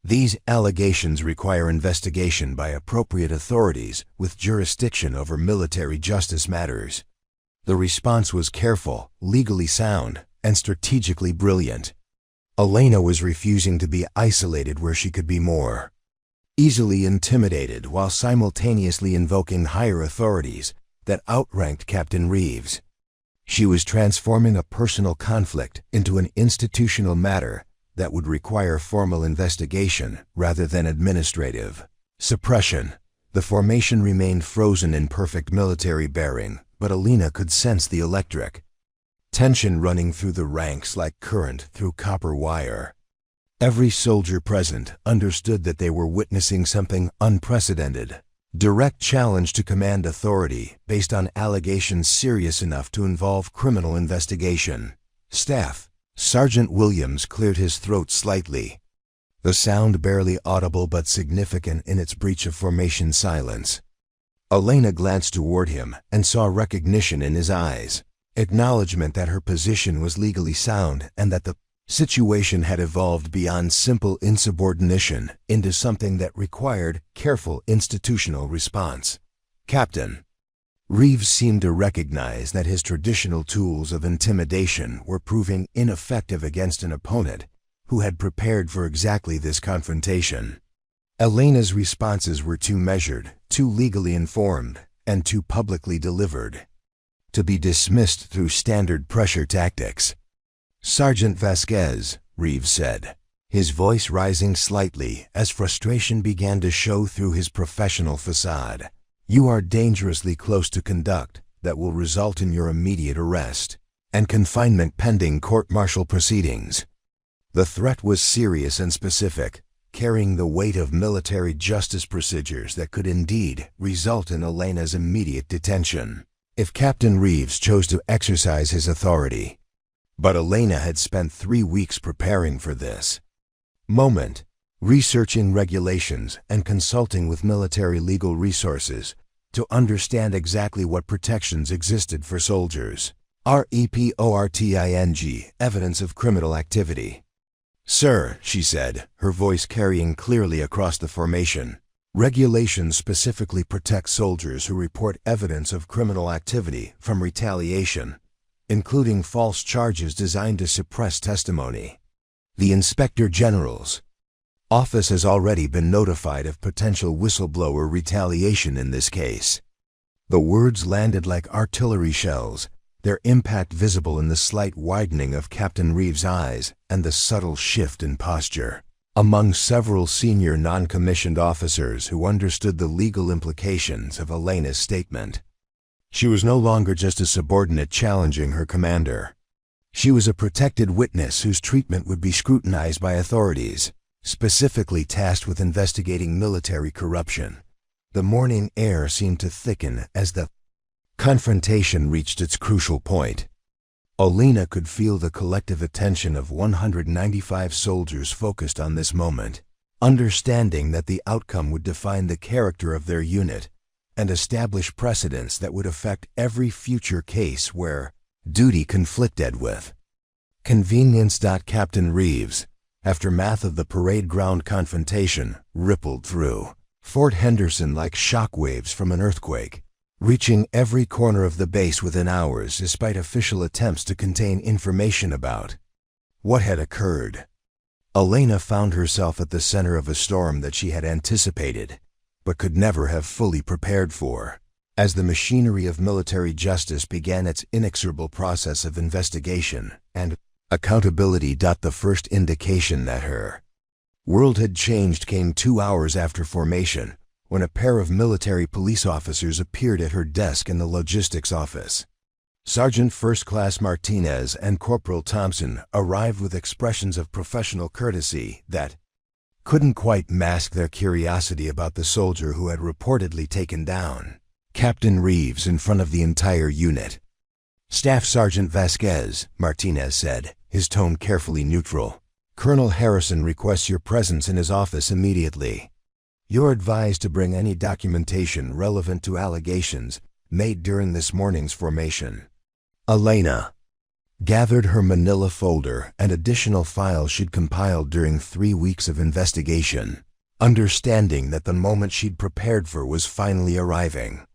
S1: These allegations require investigation by appropriate authorities with jurisdiction over military justice matters. The response was careful, legally sound, and strategically brilliant. Elena was refusing to be isolated where she could be more easily intimidated while simultaneously invoking higher authorities that outranked Captain Reeves. She was transforming a personal conflict into an institutional matter that would require formal investigation rather than administrative suppression. The formation remained frozen in perfect military bearing, but Elena could sense the electric tension running through the ranks like current through copper wire. Every soldier present understood that they were witnessing something unprecedented. Direct challenge to command authority based on allegations serious enough to involve criminal investigation. Staff Sergeant Williams cleared his throat slightly, the sound barely audible but significant in its breach of formation silence. Elena glanced toward him and saw recognition in his eyes, acknowledgement that her position was legally sound and that the situation had evolved beyond simple insubordination into something that required careful institutional response. Captain Reeves seemed to recognize that his traditional tools of intimidation were proving ineffective against an opponent who had prepared for exactly this confrontation. Elena's responses were too measured, too legally informed, and too publicly delivered to be dismissed through standard pressure tactics. Sergeant Vasquez, Reeves said, his voice rising slightly as frustration began to show through his professional facade. You are dangerously close to conduct that will result in your immediate arrest and confinement pending court-martial proceedings. The threat was serious and specific, carrying the weight of military justice procedures that could indeed result in Elena's immediate detention if Captain Reeves chose to exercise his authority. But Elena had spent 3 weeks preparing for this moment, researching regulations and consulting with military legal resources to understand exactly what protections existed for soldiers. Reporting evidence of criminal activity. Sir, she said, her voice carrying clearly across the formation, regulations specifically protect soldiers who report evidence of criminal activity from retaliation, including false charges designed to suppress testimony. The Inspector General's office has already been notified of potential whistleblower retaliation in this case. The words landed like artillery shells, their impact visible in the slight widening of Captain Reeves' eyes and the subtle shift in posture among several senior non-commissioned officers who understood the legal implications of Elena's statement. She was no longer just a subordinate challenging her commander. She was a protected witness whose treatment would be scrutinized by authorities, specifically tasked with investigating military corruption. The morning air seemed to thicken as the confrontation reached its crucial point. Elena could feel the collective attention of 195 soldiers focused on this moment, understanding that the outcome would define the character of their unit and establish precedents that would affect every future case where duty conflicted with convenience. Captain Reeves, aftermath of the parade ground confrontation, rippled through Fort Henderson like shockwaves from an earthquake, reaching every corner of the base within hours despite official attempts to contain information about what had occurred. Elena found herself at the center of a storm that she had anticipated, but could never have fully prepared for, as the machinery of military justice began its inexorable process of investigation and accountability. The first indication that her world had changed came 2 hours after formation, when a pair of military police officers appeared at her desk in the logistics office. Sergeant First Class Martinez and Corporal Thompson arrived with expressions of professional courtesy that couldn't quite mask their curiosity about the soldier who had reportedly taken down Captain Reeves in front of the entire unit. Staff Sergeant Vasquez, Martinez said, his tone carefully neutral. "Colonel Harrison requests your presence in his office immediately. You're advised to bring any documentation relevant to allegations made during this morning's formation." Elena gathered her manila folder and additional files she'd compiled during 3 weeks of investigation, understanding that the moment she'd prepared for was finally arriving.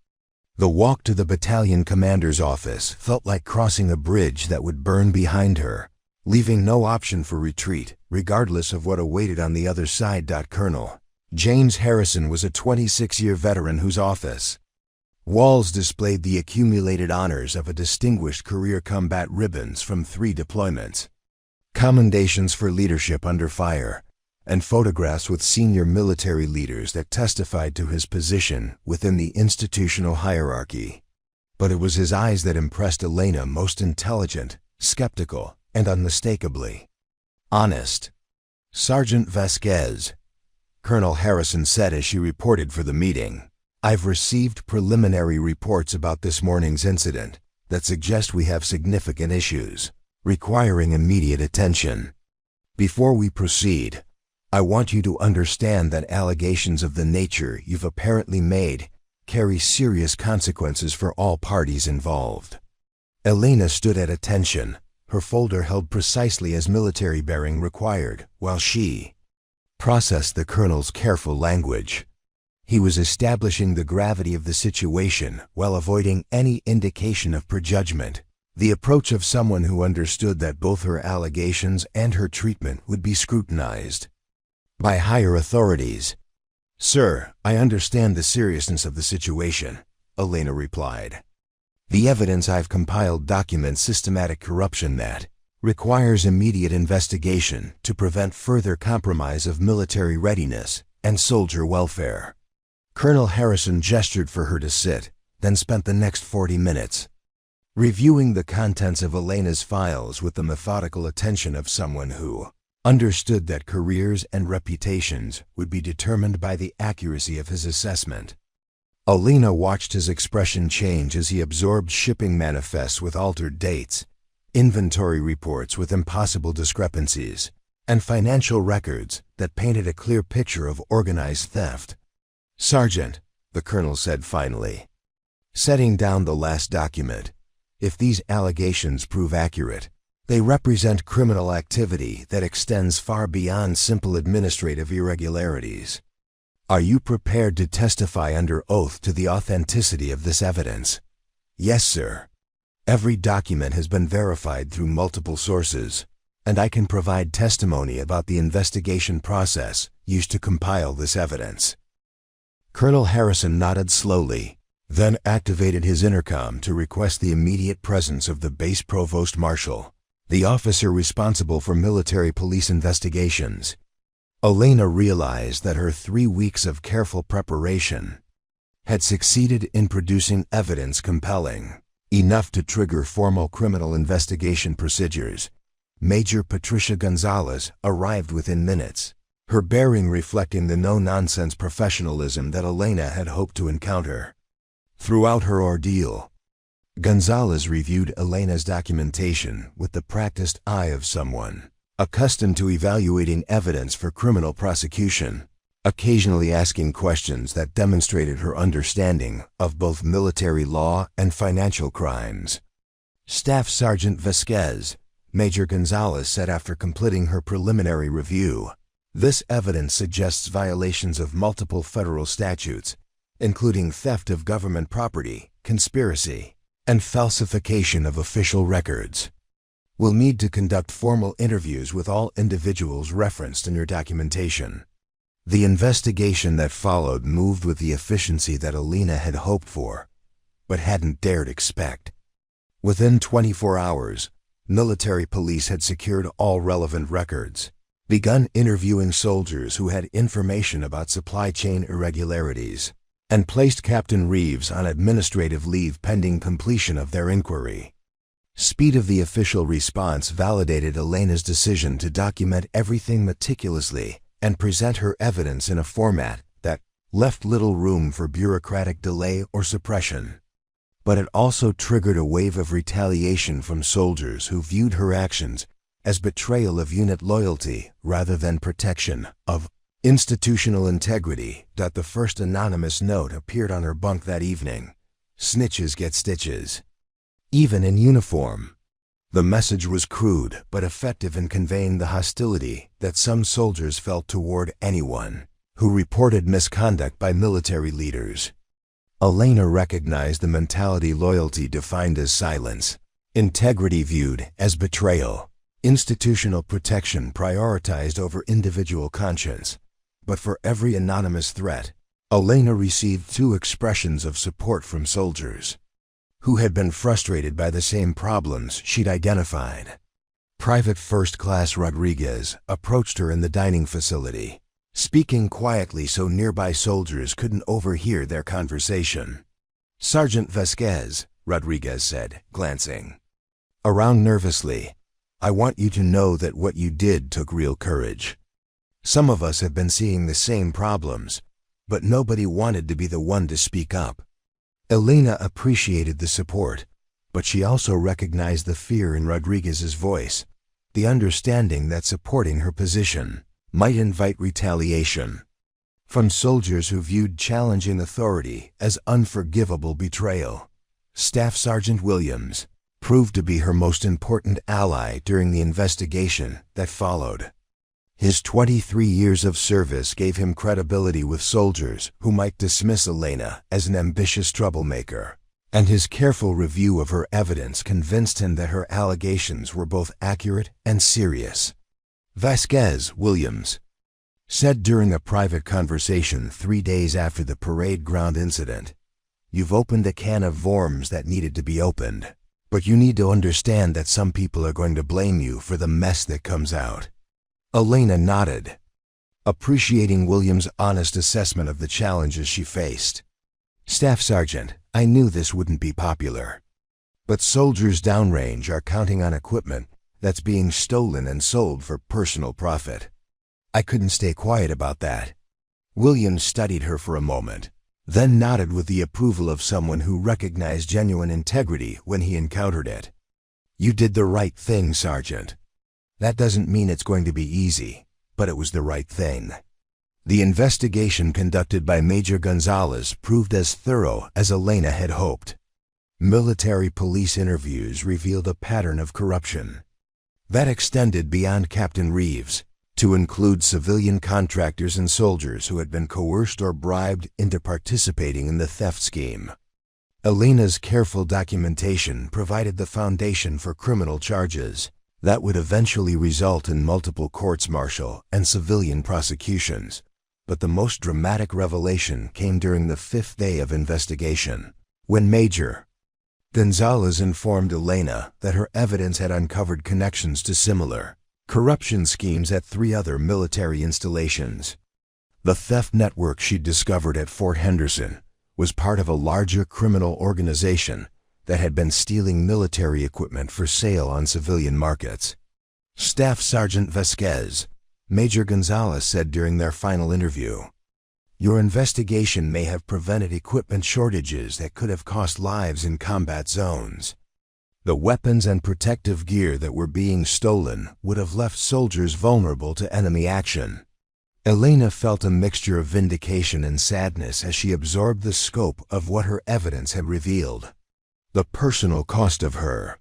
S1: The walk to the battalion commander's office felt like crossing a bridge that would burn behind her, leaving no option for retreat, regardless of what awaited on the other side. Colonel James Harrison was a 26-year veteran whose office walls displayed the accumulated honors of a distinguished career, combat ribbons from 3 deployments, commendations for leadership under fire, and photographs with senior military leaders that testified to his position within the institutional hierarchy. But it was his eyes that impressed Elena most: intelligent, skeptical, and unmistakably honest. "Sergeant Vasquez," Colonel Harrison said as she reported for the meeting, "I've received preliminary reports about this morning's incident that suggest we have significant issues requiring immediate attention. Before we proceed, I want you to understand that allegations of the nature you've apparently made carry serious consequences for all parties involved." Elena stood at attention, her folder held precisely as military bearing required, while she processed the colonel's careful language. He was establishing the gravity of the situation while avoiding any indication of prejudgment, the approach of someone who understood that both her allegations and her treatment would be scrutinized by higher authorities. "Sir, I understand the seriousness of the situation," Elena replied. "The evidence I've compiled documents systematic corruption that requires immediate investigation to prevent further compromise of military readiness and soldier welfare." Colonel Harrison gestured for her to sit, then spent the next 40 minutes reviewing the contents of Elena's files with the methodical attention of someone who understood that careers and reputations would be determined by the accuracy of his assessment. Elena watched his expression change as he absorbed shipping manifests with altered dates, inventory reports with impossible discrepancies, and financial records that painted a clear picture of organized theft. "Sergeant," the colonel said finally, setting down the last document, "if these allegations prove accurate, they represent criminal activity that extends far beyond simple administrative irregularities. Are you prepared to testify under oath to the authenticity of this evidence?" "Yes, sir. Every document has been verified through multiple sources, and I can provide testimony about the investigation process used to compile this evidence." Colonel Harrison nodded slowly, then activated his intercom to request the immediate presence of the base provost marshal, the officer responsible for military police investigations. Elena realized that her 3 weeks of careful preparation had succeeded in producing evidence compelling enough to trigger formal criminal investigation procedures. Major Patricia Gonzalez arrived within minutes, her bearing reflecting the no-nonsense professionalism that Elena had hoped to encounter. Throughout her ordeal, Gonzalez reviewed Elena's documentation with the practiced eye of someone accustomed to evaluating evidence for criminal prosecution, occasionally asking questions that demonstrated her understanding of both military law and financial crimes. "Staff Sergeant Vasquez," Major Gonzalez said after completing her preliminary review, "this evidence suggests violations of multiple federal statutes, including theft of government property, conspiracy, and falsification of official records. We'll need to conduct formal interviews with all individuals referenced in your documentation." The investigation that followed moved with the efficiency that Elena had hoped for, but hadn't dared expect. Within 24 hours, military police had secured all relevant records, begun interviewing soldiers who had information about supply chain irregularities, and placed Captain Reeves on administrative leave pending completion of their inquiry. Speed of the official response validated Elena's decision to document everything meticulously and present her evidence in a format that left little room for bureaucratic delay or suppression. But it also triggered a wave of retaliation from soldiers who viewed her actions as betrayal of unit loyalty rather than protection of institutional integrity. The first anonymous note appeared on her bunk that evening. Snitches get stitches. Even in uniform. The message was crude but effective in conveying the hostility that some soldiers felt toward anyone who reported misconduct by military leaders. Elena recognized the mentality: loyalty defined as silence, integrity viewed as betrayal, institutional protection prioritized over individual conscience. But for every anonymous threat, Elena received two expressions of support from soldiers who had been frustrated by the same problems she'd identified. Private First Class Rodriguez approached her in the dining facility, speaking quietly so nearby soldiers couldn't overhear their conversation. "Sergeant Vasquez," Rodriguez said, glancing around nervously, "I want you to know that what you did took real courage. Some of us have been seeing the same problems, but nobody wanted to be the one to speak up." Elena appreciated the support, but she also recognized the fear in Rodriguez's voice, the understanding that supporting her position might invite retaliation from soldiers who viewed challenging authority as unforgivable betrayal. Staff Sergeant Williams proved to be her most important ally during the investigation that followed. His 23 years of service gave him credibility with soldiers who might dismiss Elena as an ambitious troublemaker, and his careful review of her evidence convinced him that her allegations were both accurate and serious. Vasquez, Williams said during a private conversation 3 days after the parade ground incident, "You've opened a can of worms that needed to be opened, but you need to understand that some people are going to blame you for the mess that comes out." Elena nodded, appreciating Williams' honest assessment of the challenges she faced. "Staff Sergeant, I knew this wouldn't be popular, but soldiers downrange are counting on equipment that's being stolen and sold for personal profit. I couldn't stay quiet about that." Williams studied her for a moment, then nodded with the approval of someone who recognized genuine integrity when he encountered it. "You did the right thing, Sergeant. That doesn't mean it's going to be easy, but it was the right thing." The investigation conducted by Major Gonzalez proved as thorough as Elena had hoped. Military police interviews revealed a pattern of corruption that extended beyond Captain Reeves to include civilian contractors and soldiers who had been coerced or bribed into participating in the theft scheme. Elena's careful documentation provided the foundation for criminal charges that would eventually result in multiple courts-martial and civilian prosecutions. But the most dramatic revelation came during the 5th day of investigation, when Major Gonzalez informed Elena that her evidence had uncovered connections to similar corruption schemes at 3 other military installations. The theft network she'd discovered at Fort Henderson was part of a larger criminal organization that had been stealing military equipment for sale on civilian markets. Staff Sergeant Vasquez, Major Gonzalez said during their final interview, "Your investigation may have prevented equipment shortages that could have cost lives in combat zones. The weapons and protective gear that were being stolen would have left soldiers vulnerable to enemy action." Elena felt a mixture of vindication and sadness as she absorbed the scope of what her evidence had revealed. The personal cost of her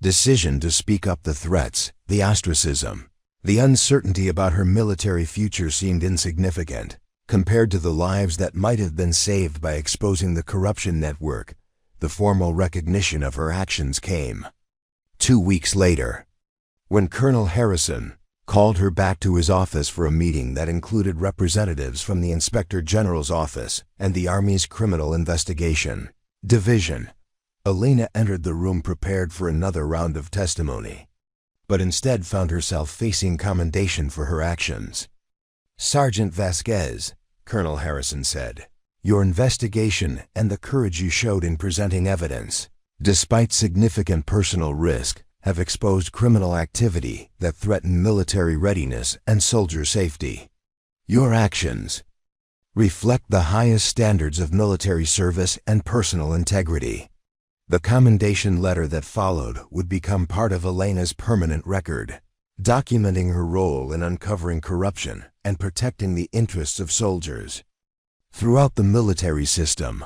S1: decision to speak up, the threats, the ostracism, the uncertainty about her military future seemed insignificant compared to the lives that might have been saved by exposing the corruption network. The formal recognition of her actions came 2 weeks later, when Colonel Harrison called her back to his office for a meeting that included representatives from the Inspector General's office and the Army's Criminal Investigation Division. Elena entered the room prepared for another round of testimony, but instead found herself facing commendation for her actions. "Sergeant Vasquez," Colonel Harrison said, "your investigation and the courage you showed in presenting evidence, despite significant personal risk, have exposed criminal activity that threaten military readiness and soldier safety. Your actions reflect the highest standards of military service and personal integrity." The commendation letter that followed would become part of Elena's permanent record. documenting her role in uncovering corruption and protecting the interests of soldiers throughout the military system.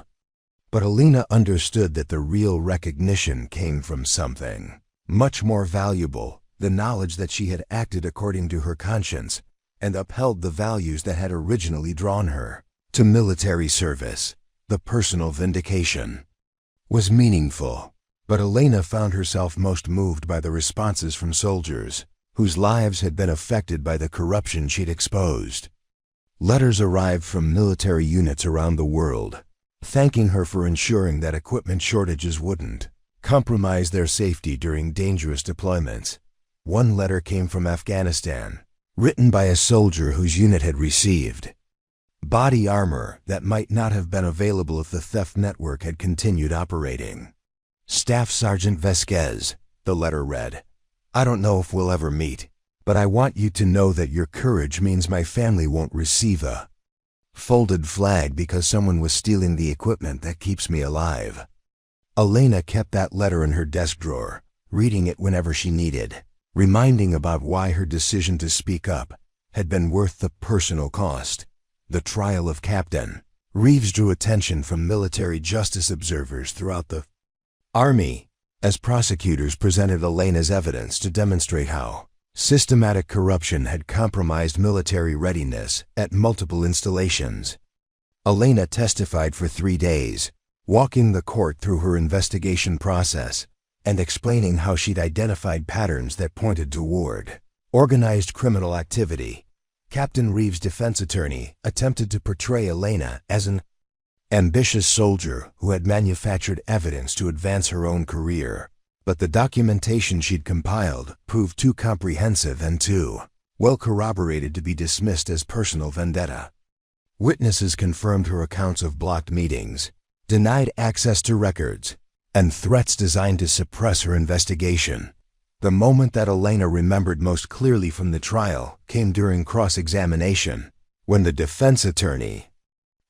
S1: But Elena understood that the real recognition came from something much more valuable, the knowledge that she had acted according to her conscience and upheld the values that had originally drawn her to military service. The personal vindication was meaningful, but Elena found herself most moved by the responses from soldiers whose lives had been affected by the corruption she'd exposed. Letters arrived from military units around the world, thanking her for ensuring that equipment shortages wouldn't compromise their safety during dangerous deployments. One letter came from Afghanistan, written by a soldier whose unit had received body armor that might not have been available if the theft network had continued operating. Staff Sergeant Vasquez, the letter read, "I don't know if we'll ever meet, but I want you to know that your courage means my family won't receive a folded flag because someone was stealing the equipment that keeps me alive." Elena kept that letter in her desk drawer, reading it whenever she needed, reminding about why her decision to speak up had been worth the personal cost. The trial of Captain Reeves drew attention from military justice observers throughout the Army, as prosecutors presented Elena's evidence to demonstrate how systematic corruption had compromised military readiness at multiple installations. Elena testified for 3 days, walking the court through her investigation process and explaining how she'd identified patterns that pointed toward organized criminal activity. Captain Reeves' defense attorney attempted to portray Elena as an ambitious soldier who had manufactured evidence to advance her own career, but the documentation she'd compiled proved too comprehensive and too well corroborated to be dismissed as personal vendetta. Witnesses confirmed her accounts of blocked meetings, denied access to records, and threats designed to suppress her investigation. The moment that Elena remembered most clearly from the trial came during cross-examination, when the defense attorney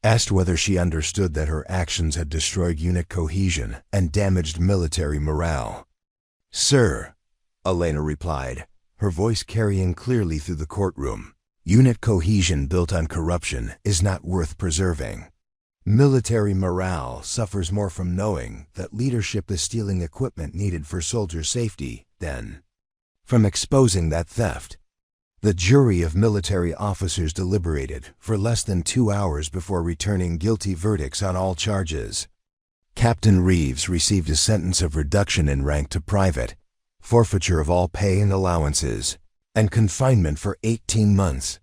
S1: asked whether she understood that her actions had destroyed unit cohesion and damaged military morale. "Sir," Elena replied, her voice carrying clearly through the courtroom, "unit cohesion built on corruption is not worth preserving. Military morale suffers more from knowing that leadership is stealing equipment needed for soldier safety than from exposing that theft." The jury of military officers deliberated for less than 2 hours before returning guilty verdicts on all charges. Captain Reeves received a sentence of reduction in rank to private, forfeiture of all pay and allowances, and confinement for 18 months,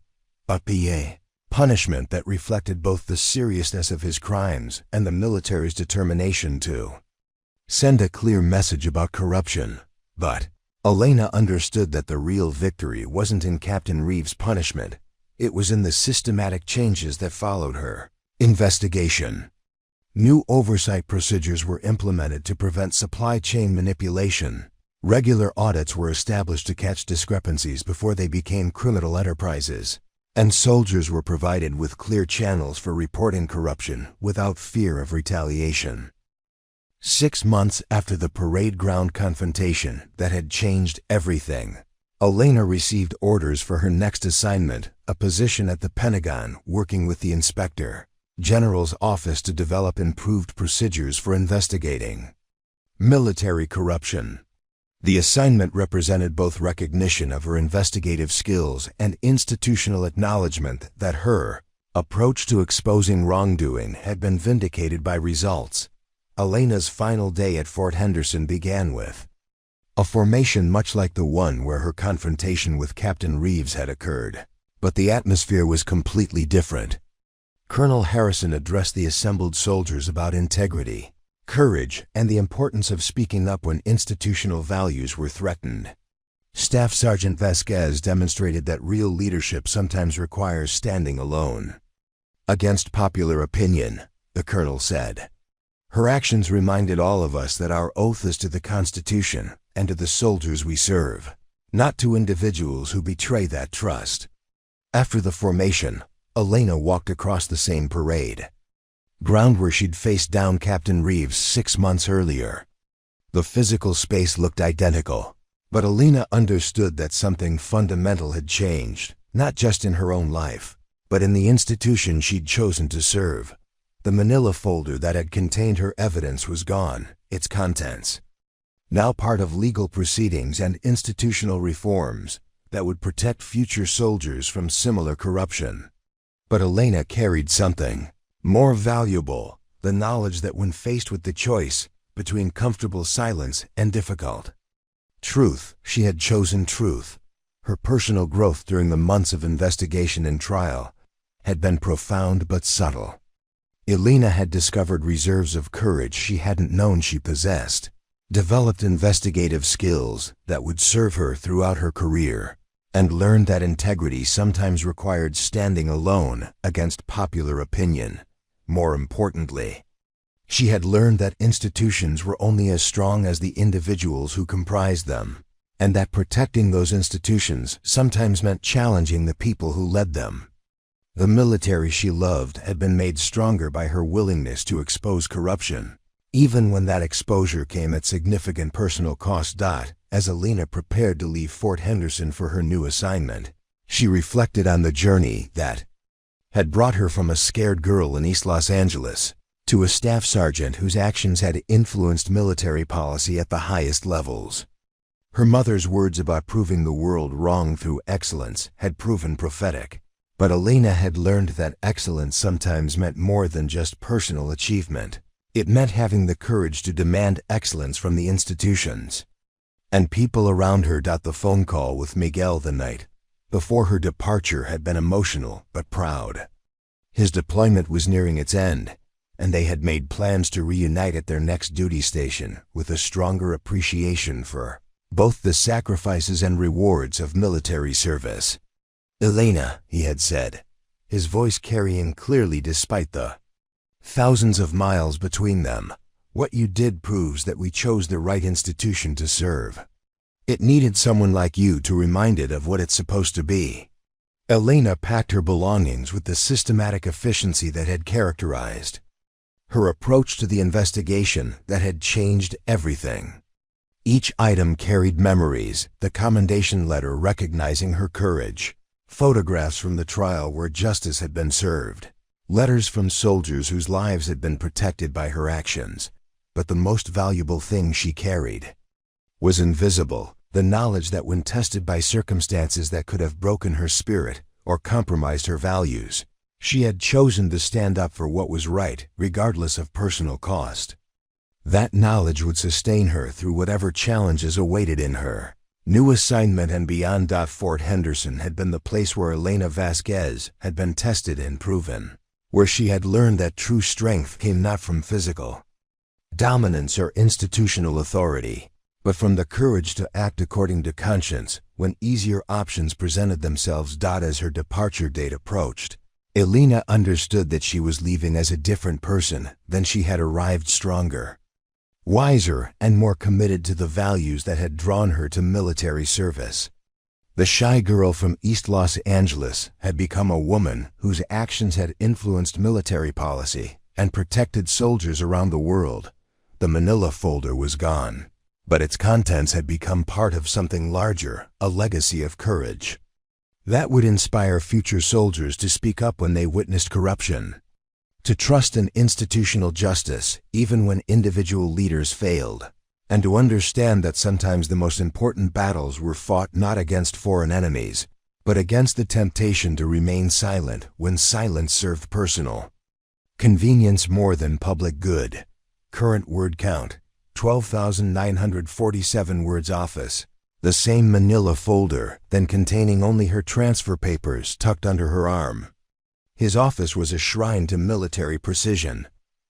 S1: a PA punishment that reflected both the seriousness of his crimes and the military's determination to send a clear message about corruption. But Elena understood that the real victory wasn't in Captain Reeves' punishment, it was in the systematic changes that followed her investigation. New oversight procedures were implemented to prevent supply chain manipulation. Regular audits were established to catch discrepancies before they became criminal enterprises, and soldiers were provided with clear channels for reporting corruption without fear of retaliation. 6 months after the parade ground confrontation that had changed everything, Elena received orders for her next assignment, a position at the Pentagon working with the Inspector General's office to develop improved procedures for investigating military corruption. The assignment represented both recognition of her investigative skills and institutional acknowledgement that her approach to exposing wrongdoing had been vindicated by results. Elena's final day at Fort Henderson began with a formation much like the one where her confrontation with Captain Reeves had occurred, but the atmosphere was completely different. Colonel Harrison addressed the assembled soldiers about integrity, courage, and the importance of speaking up when institutional values were threatened. Staff Sergeant Vasquez demonstrated that real leadership sometimes requires standing alone against popular opinion, the colonel said. Her actions reminded all of us that our oath is to the Constitution and to the soldiers we serve, not to individuals who betray that trust. After the formation, Elena walked across the same parade ground where she'd faced down Captain Reeves 6 months earlier. The physical space looked identical, But Elena understood that something fundamental had changed, not just in her own life, but in the institution she'd chosen to serve. The manila folder that had contained her evidence was gone, its contents now part of legal proceedings and institutional reforms that would protect future soldiers from similar corruption. But Elena carried something more valuable, the knowledge that when faced with the choice between comfortable silence and difficult truth, she had chosen truth. Her personal growth during the months of investigation and trial had been profound but subtle. Elena had discovered reserves of courage she hadn't known she possessed, developed investigative skills that would serve her throughout her career, and learned that integrity sometimes required standing alone against popular opinion. More importantly, she had learned that institutions were only as strong as the individuals who comprised them, and that protecting those institutions sometimes meant challenging the people who led them. The military she loved had been made stronger by her willingness to expose corruption, even when that exposure came at significant personal cost. As Elena prepared to leave Fort Henderson for her new assignment, she reflected on the journey that had brought her from a scared girl in East Los Angeles to a staff sergeant whose actions had influenced military policy at the highest levels. Her mother's words about proving the world wrong through excellence had proven prophetic. But Elena had learned that excellence sometimes meant more than just personal achievement. It meant having the courage to demand excellence from the institutions and people around her. The phone call with Miguel the night before her departure had been emotional but proud. His deployment was nearing its end, and they had made plans to reunite at their next duty station with a stronger appreciation for both the sacrifices and rewards of military service. "Elena," he had said, his voice carrying clearly despite the thousands of miles between them, "what you did proves that we chose the right institution to serve. It needed someone like you to remind it of what it's supposed to be." Elena packed her belongings with the systematic efficiency that had characterized her approach to the investigation that had changed everything. Each item carried memories, the commendation letter recognizing her courage, photographs from the trial where justice had been served, letters from soldiers whose lives had been protected by her actions. But the most valuable thing she carried was invisible, the knowledge that when tested by circumstances that could have broken her spirit or compromised her values, she had chosen to stand up for what was right, regardless of personal cost. That knowledge would sustain her through whatever challenges awaited in her new assignment and beyond. Fort Henderson had been the place where Elena Vasquez had been tested and proven, where she had learned that true strength came not from physical dominance or institutional authority, but from the courage to act according to conscience when easier options presented themselves. As her departure date approached, Elena understood that she was leaving as a different person than she had arrived, stronger, wiser, and more committed to the values that had drawn her to military service. The shy girl from East Los Angeles had become a woman whose actions had influenced military policy and protected soldiers around the world. The manila folder was gone, but its contents had become part of something larger, a legacy of courage that would inspire future soldiers to speak up when they witnessed corruption, to trust in institutional justice even when individual leaders failed, and to understand that sometimes the most important battles were fought not against foreign enemies, but against the temptation to remain silent when silence served personal convenience more than public good. Current word count, 12,947 words. Office, the same manila folder, then containing only her transfer papers tucked under her arm. His office was a shrine to military precision.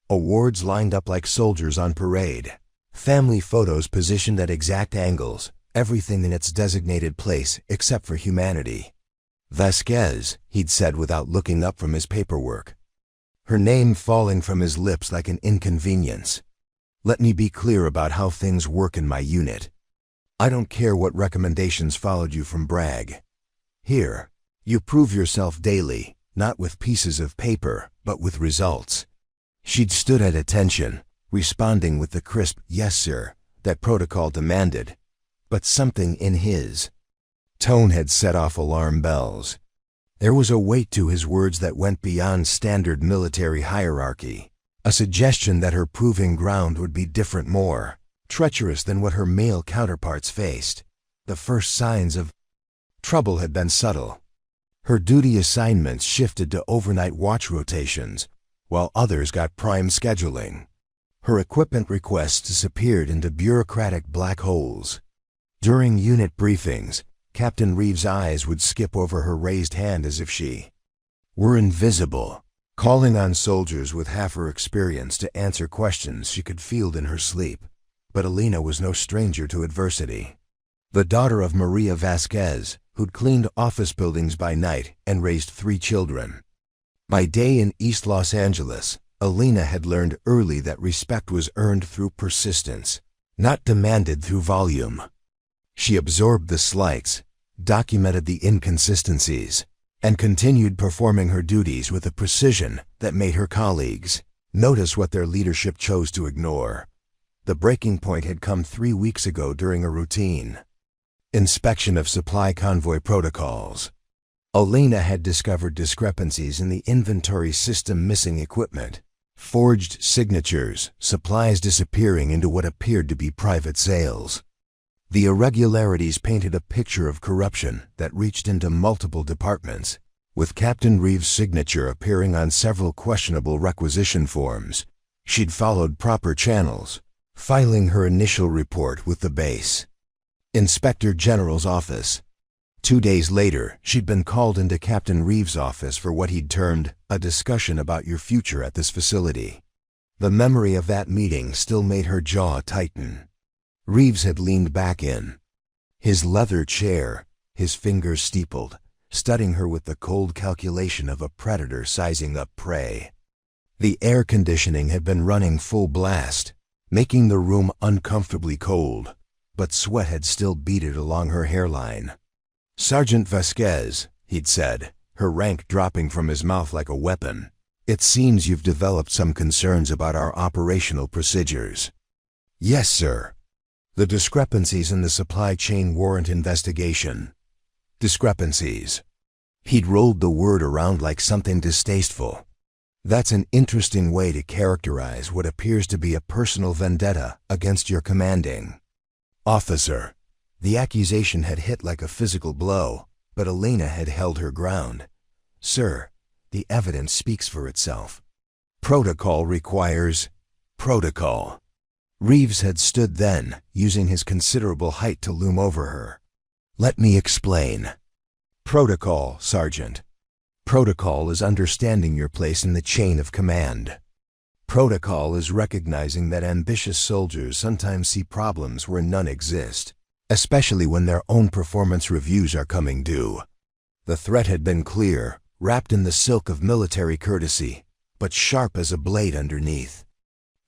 S1: Awards lined up like soldiers on parade. Family photos positioned at exact angles, everything in its designated place except for humanity. "Vasquez," he'd said without looking up from his paperwork, her name falling from his lips like an inconvenience. "Let me be clear about how things work in my unit. I don't care what recommendations followed you from Bragg. Here, you prove yourself daily, not with pieces of paper, but with results." She'd stood at attention, responding with the crisp "yes, sir" that protocol demanded. but something in his tone had set off alarm bells. There was a weight to his words that went beyond standard military hierarchy, a suggestion that her proving ground would be different, more treacherous than what her male counterparts faced. The first signs of trouble had been subtle. Her duty assignments shifted to overnight watch rotations, while others got prime scheduling. Her equipment requests disappeared into bureaucratic black holes. During unit briefings, Captain Reeves' eyes would skip over her raised hand as if she were invisible, calling on soldiers with half her experience to answer questions she could field in her sleep. But Elena was no stranger to adversity. The daughter of Maria Vasquez, who'd cleaned office buildings by night and raised 3 children. By day in East Los Angeles, Elena had learned early that respect was earned through persistence, not demanded through volume. She absorbed the slights, documented the inconsistencies, and continued performing her duties with a precision that made her colleagues notice what their leadership chose to ignore. The breaking point had come 3 weeks ago during a routine inspection of supply convoy protocols. Elena had discovered discrepancies in the inventory system, missing equipment, forged signatures, supplies disappearing into what appeared to be private sales. The irregularities painted a picture of corruption that reached into multiple departments, with Captain Reeves' signature appearing on several questionable requisition forms. She'd followed proper channels, filing her initial report with the base Inspector General's office. 2 days later, she'd been called into Captain Reeves' office for what he'd termed a discussion about your future at this facility. The memory of that meeting still made her jaw tighten. Reeves had leaned back in his leather chair, his fingers steepled, studying her with the cold calculation of a predator sizing up prey. The air conditioning had been running full blast, making the room uncomfortably cold, but sweat had still beaded along her hairline. "Sergeant Vasquez," he'd said, her rank dropping from his mouth like a weapon, "it seems you've developed some concerns about our operational procedures." "Yes, sir. The discrepancies in the supply chain warrant investigation." Discrepancies. He'd rolled the word around like something distasteful. "That's an interesting way to characterize what appears to be a personal vendetta against your commanding officer." The accusation had hit like a physical blow, but Elena had held her ground. "Sir, the evidence speaks for itself. Protocol requires protocol." Reeves had stood then, using his considerable height to loom over her. "Let me explain. Protocol, Sergeant. Protocol is understanding your place in the chain of command. Protocol is recognizing that ambitious soldiers sometimes see problems where none exist, especially when their own performance reviews are coming due." The threat had been clear, wrapped in the silk of military courtesy, but sharp as a blade underneath.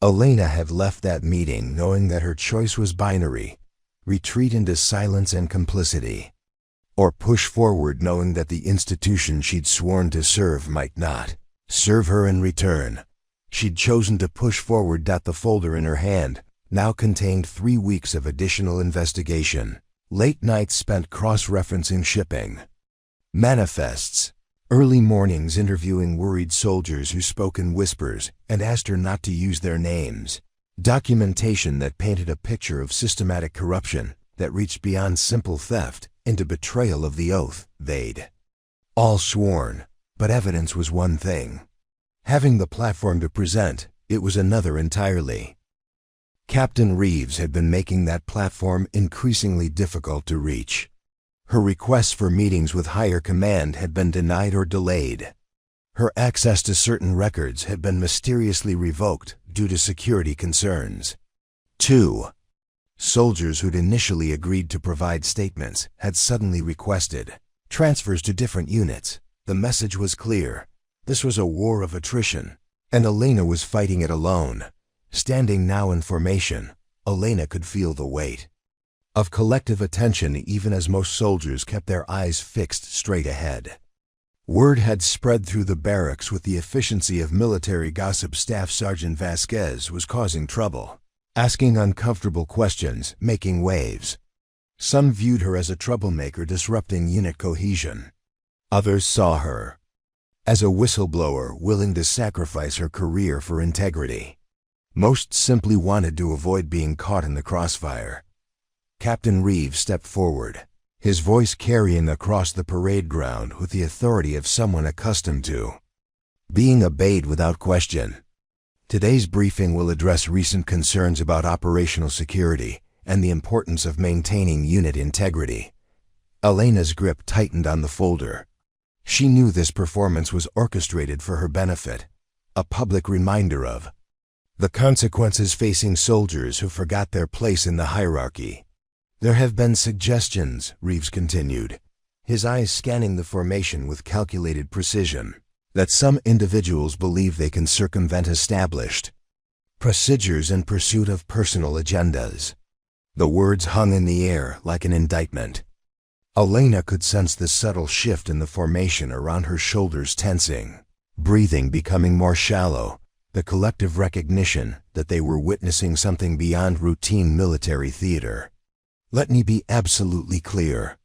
S1: Elena had left that meeting knowing that her choice was binary: retreat into silence and complicity, or push forward knowing that the institution she'd sworn to serve might not serve her in return. She'd chosen to push forward. The folder in her hand now contained 3 weeks of additional investigation, late nights spent cross-referencing shipping manifests, early mornings interviewing worried soldiers who spoke in whispers and asked her not to use their names, documentation that painted a picture of systematic corruption that reached beyond simple theft into betrayal of the oath they'd all sworn. But evidence was one thing. Having the platform to present, it was another entirely. Captain Reeves had been making that platform increasingly difficult to reach. Her requests for meetings with higher command had been denied or delayed. Her access to certain records had been mysteriously revoked due to security concerns. 2. Soldiers who'd initially agreed to provide statements had suddenly requested transfers to different units. The message was clear. This was a war of attrition, and Elena was fighting it alone. Standing now in formation, Elena could feel the weight of collective attention even as most soldiers kept their eyes fixed straight ahead. Word had spread through the barracks with the efficiency of military gossip. Staff Sergeant Vasquez was causing trouble, asking uncomfortable questions, making waves. Some viewed her as a troublemaker disrupting unit cohesion. Others saw her as a whistleblower willing to sacrifice her career for integrity. Most simply wanted to avoid being caught in the crossfire. Captain Reeves stepped forward, his voice carrying across the parade ground with the authority of someone accustomed to being obeyed without question. Today's briefing will address recent concerns about operational security and the importance of maintaining unit integrity. Elena's grip tightened on the folder. She knew this performance was orchestrated for her benefit, a public reminder of the consequences facing soldiers who forgot their place in the hierarchy. There have been suggestions, Reeves continued, his eyes scanning the formation with calculated precision, that some individuals believe they can circumvent established procedures in pursuit of personal agendas. The words hung in the air like an indictment. Elena could sense the subtle shift in the formation around her shoulders tensing, breathing becoming more shallow, the collective recognition that they were witnessing something beyond routine military theater. Let me be absolutely clear.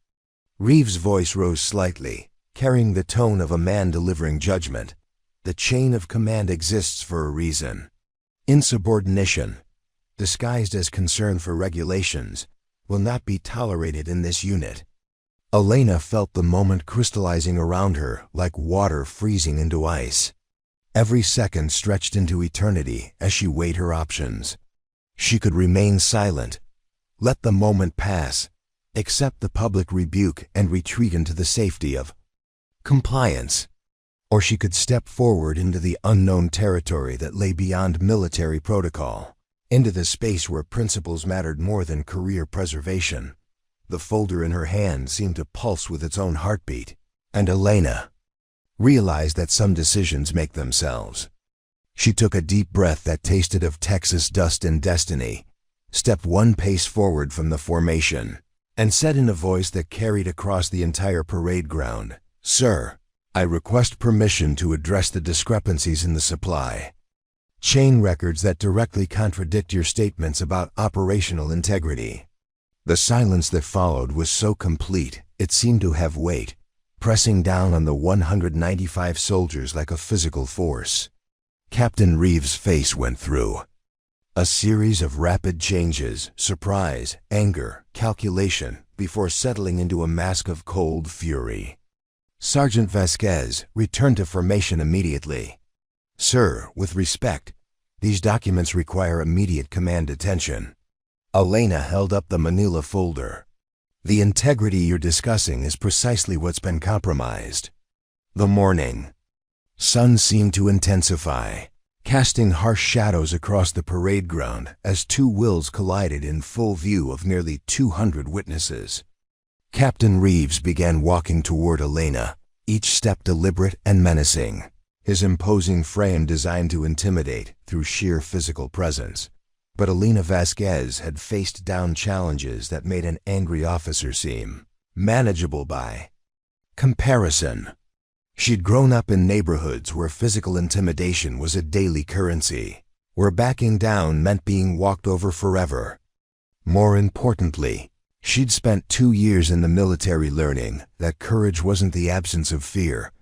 S1: Reeves' voice rose slightly, carrying the tone of a man delivering judgment. The chain of command exists for a reason. Insubordination, disguised as concern for regulations, will not be tolerated in this unit. Elena felt the moment crystallizing around her like water freezing into ice. Every second stretched into eternity as she weighed her options. She could remain silent, let the moment pass, accept the public rebuke and retreat into the safety of compliance. Or she could step forward into the unknown territory that lay beyond military protocol, into the space where principles mattered more than career preservation. The folder in her hand seemed to pulse with its own heartbeat, and Elena realized that some decisions make themselves. She took a deep breath that tasted of Texas dust and destiny, stepped one pace forward from the formation, and said in a voice that carried across the entire parade ground, "Sir, I request permission to address the discrepancies in the supply chain records that directly contradict your statements about operational integrity." The silence that followed was so complete, it seemed to have weight, pressing down on the 195 soldiers like a physical force. Captain Reeves' face went through a series of rapid changes, surprise, anger, calculation, before settling into a mask of cold fury. Sergeant Vasquez returned to formation immediately. "Sir, with respect, these documents require immediate command attention." Elena held up the manila folder. "The integrity you're discussing is precisely what's been compromised." The morning sun seemed to intensify, casting harsh shadows across the parade ground as two wills collided in full view of nearly 200 witnesses. Captain Reeves began walking toward Elena, each step deliberate and menacing, his imposing frame designed to intimidate through sheer physical presence. But Elena Vasquez had faced down challenges that made an angry officer seem manageable by comparison. She'd grown up in neighborhoods where physical intimidation was a daily currency, where backing down meant being walked over forever. More importantly, she'd spent 2 years in the military learning that courage wasn't the absence of fear.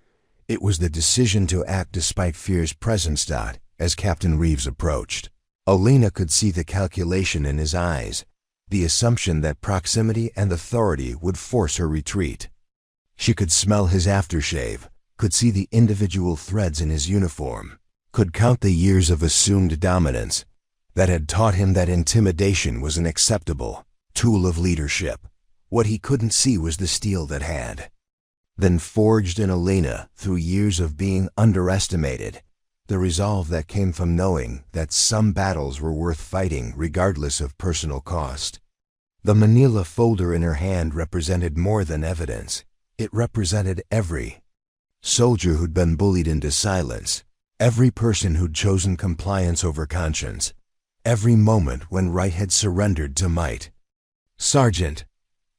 S1: It was the decision to act despite fear's presence. As Captain Reeves approached, Elena could see the calculation in his eyes, the assumption that proximity and authority would force her retreat. She could smell his aftershave, could see the individual threads in his uniform, could count the years of assumed dominance that had taught him that intimidation was an acceptable tool of leadership. What he couldn't see was the steel that had then forged in Elena through years of being underestimated, the resolve that came from knowing that some battles were worth fighting regardless of personal cost. The manila folder in her hand represented more than evidence. It represented every soldier who'd been bullied into silence, every person who'd chosen compliance over conscience, every moment when right had surrendered to might. "Sergeant,"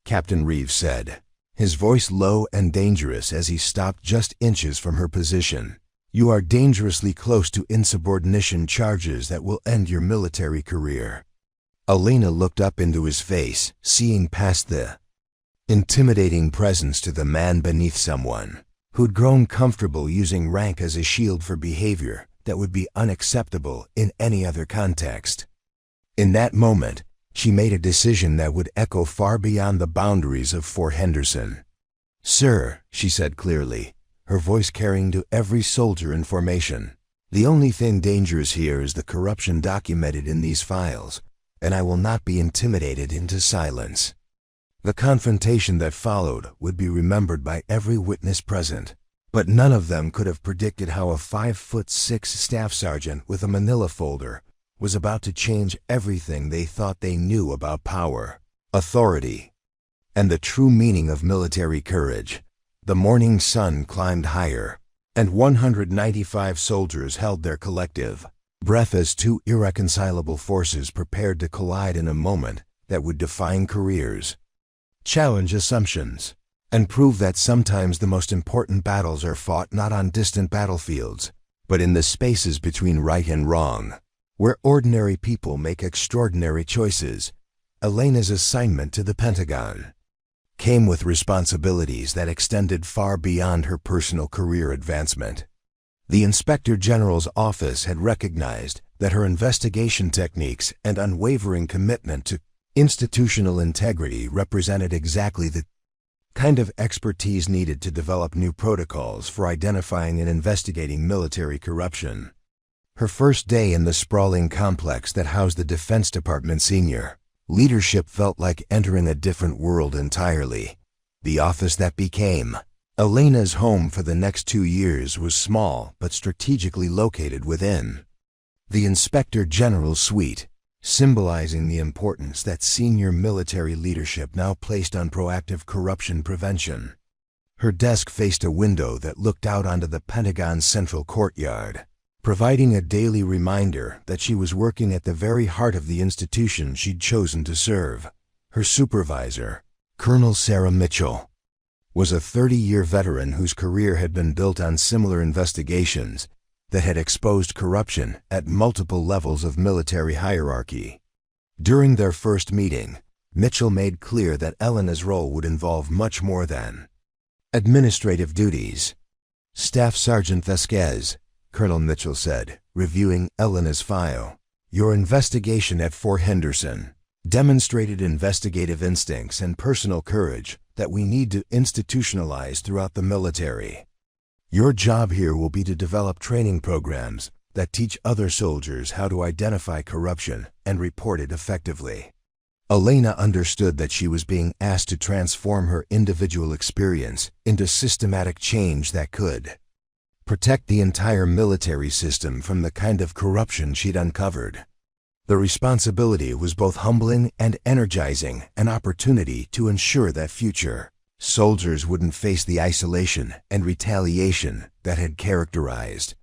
S1: Captain Reeves said, his voice low and dangerous as he stopped just inches from her position, "you are dangerously close to insubordination charges that will end your military career." Elena looked up into his face, seeing past the intimidating presence to the man beneath, someone who'd grown comfortable using rank as a shield for behavior that would be unacceptable in any other context. In that moment, she made a decision that would echo far beyond the boundaries of Fort Henderson. "Sir," she said clearly, her voice carrying to every soldier in formation, "the only thing dangerous here is the corruption documented in these files, and I will not be intimidated into silence." The confrontation that followed would be remembered by every witness present, but none of them could have predicted how a 5'6" staff sergeant with a manila folder was about to change everything they thought they knew about power, authority, and the true meaning of military courage. The morning sun climbed higher, and 195 soldiers held their collective breath as two irreconcilable forces prepared to collide in a moment that would define careers, challenge assumptions, and prove that sometimes the most important battles are fought not on distant battlefields, but in the spaces between right and wrong, where ordinary people make extraordinary choices. Elena's assignment to the Pentagon came with responsibilities that extended far beyond her personal career advancement. The Inspector General's office had recognized that her investigation techniques and unwavering commitment to institutional integrity represented exactly the kind of expertise needed to develop new protocols for identifying and investigating military corruption. Her first day in the sprawling complex that housed the Defense Department senior leadership felt like entering a different world entirely. The office that became Elena's home for the next 2 years was small but strategically located within the Inspector General's suite, symbolizing the importance that senior military leadership now placed on proactive corruption prevention. Her desk faced a window that looked out onto the Pentagon's central courtyard, providing a daily reminder that she was working at the very heart of the institution she'd chosen to serve. Her supervisor, Colonel Sarah Mitchell, was a 30-year veteran whose career had been built on similar investigations that had exposed corruption at multiple levels of military hierarchy. During their first meeting, Mitchell made clear that Elena's role would involve much more than administrative duties. "Staff Sergeant Vasquez," Colonel Mitchell said, reviewing Elena's file, "your investigation at Fort Henderson demonstrated investigative instincts and personal courage that we need to institutionalize throughout the military. Your job here will be to develop training programs that teach other soldiers how to identify corruption and report it effectively." Elena understood that she was being asked to transform her individual experience into systematic change that could protect the entire military system from the kind of corruption she'd uncovered. The responsibility was both humbling and energizing, an opportunity to ensure that future soldiers wouldn't face the isolation and retaliation that had characterized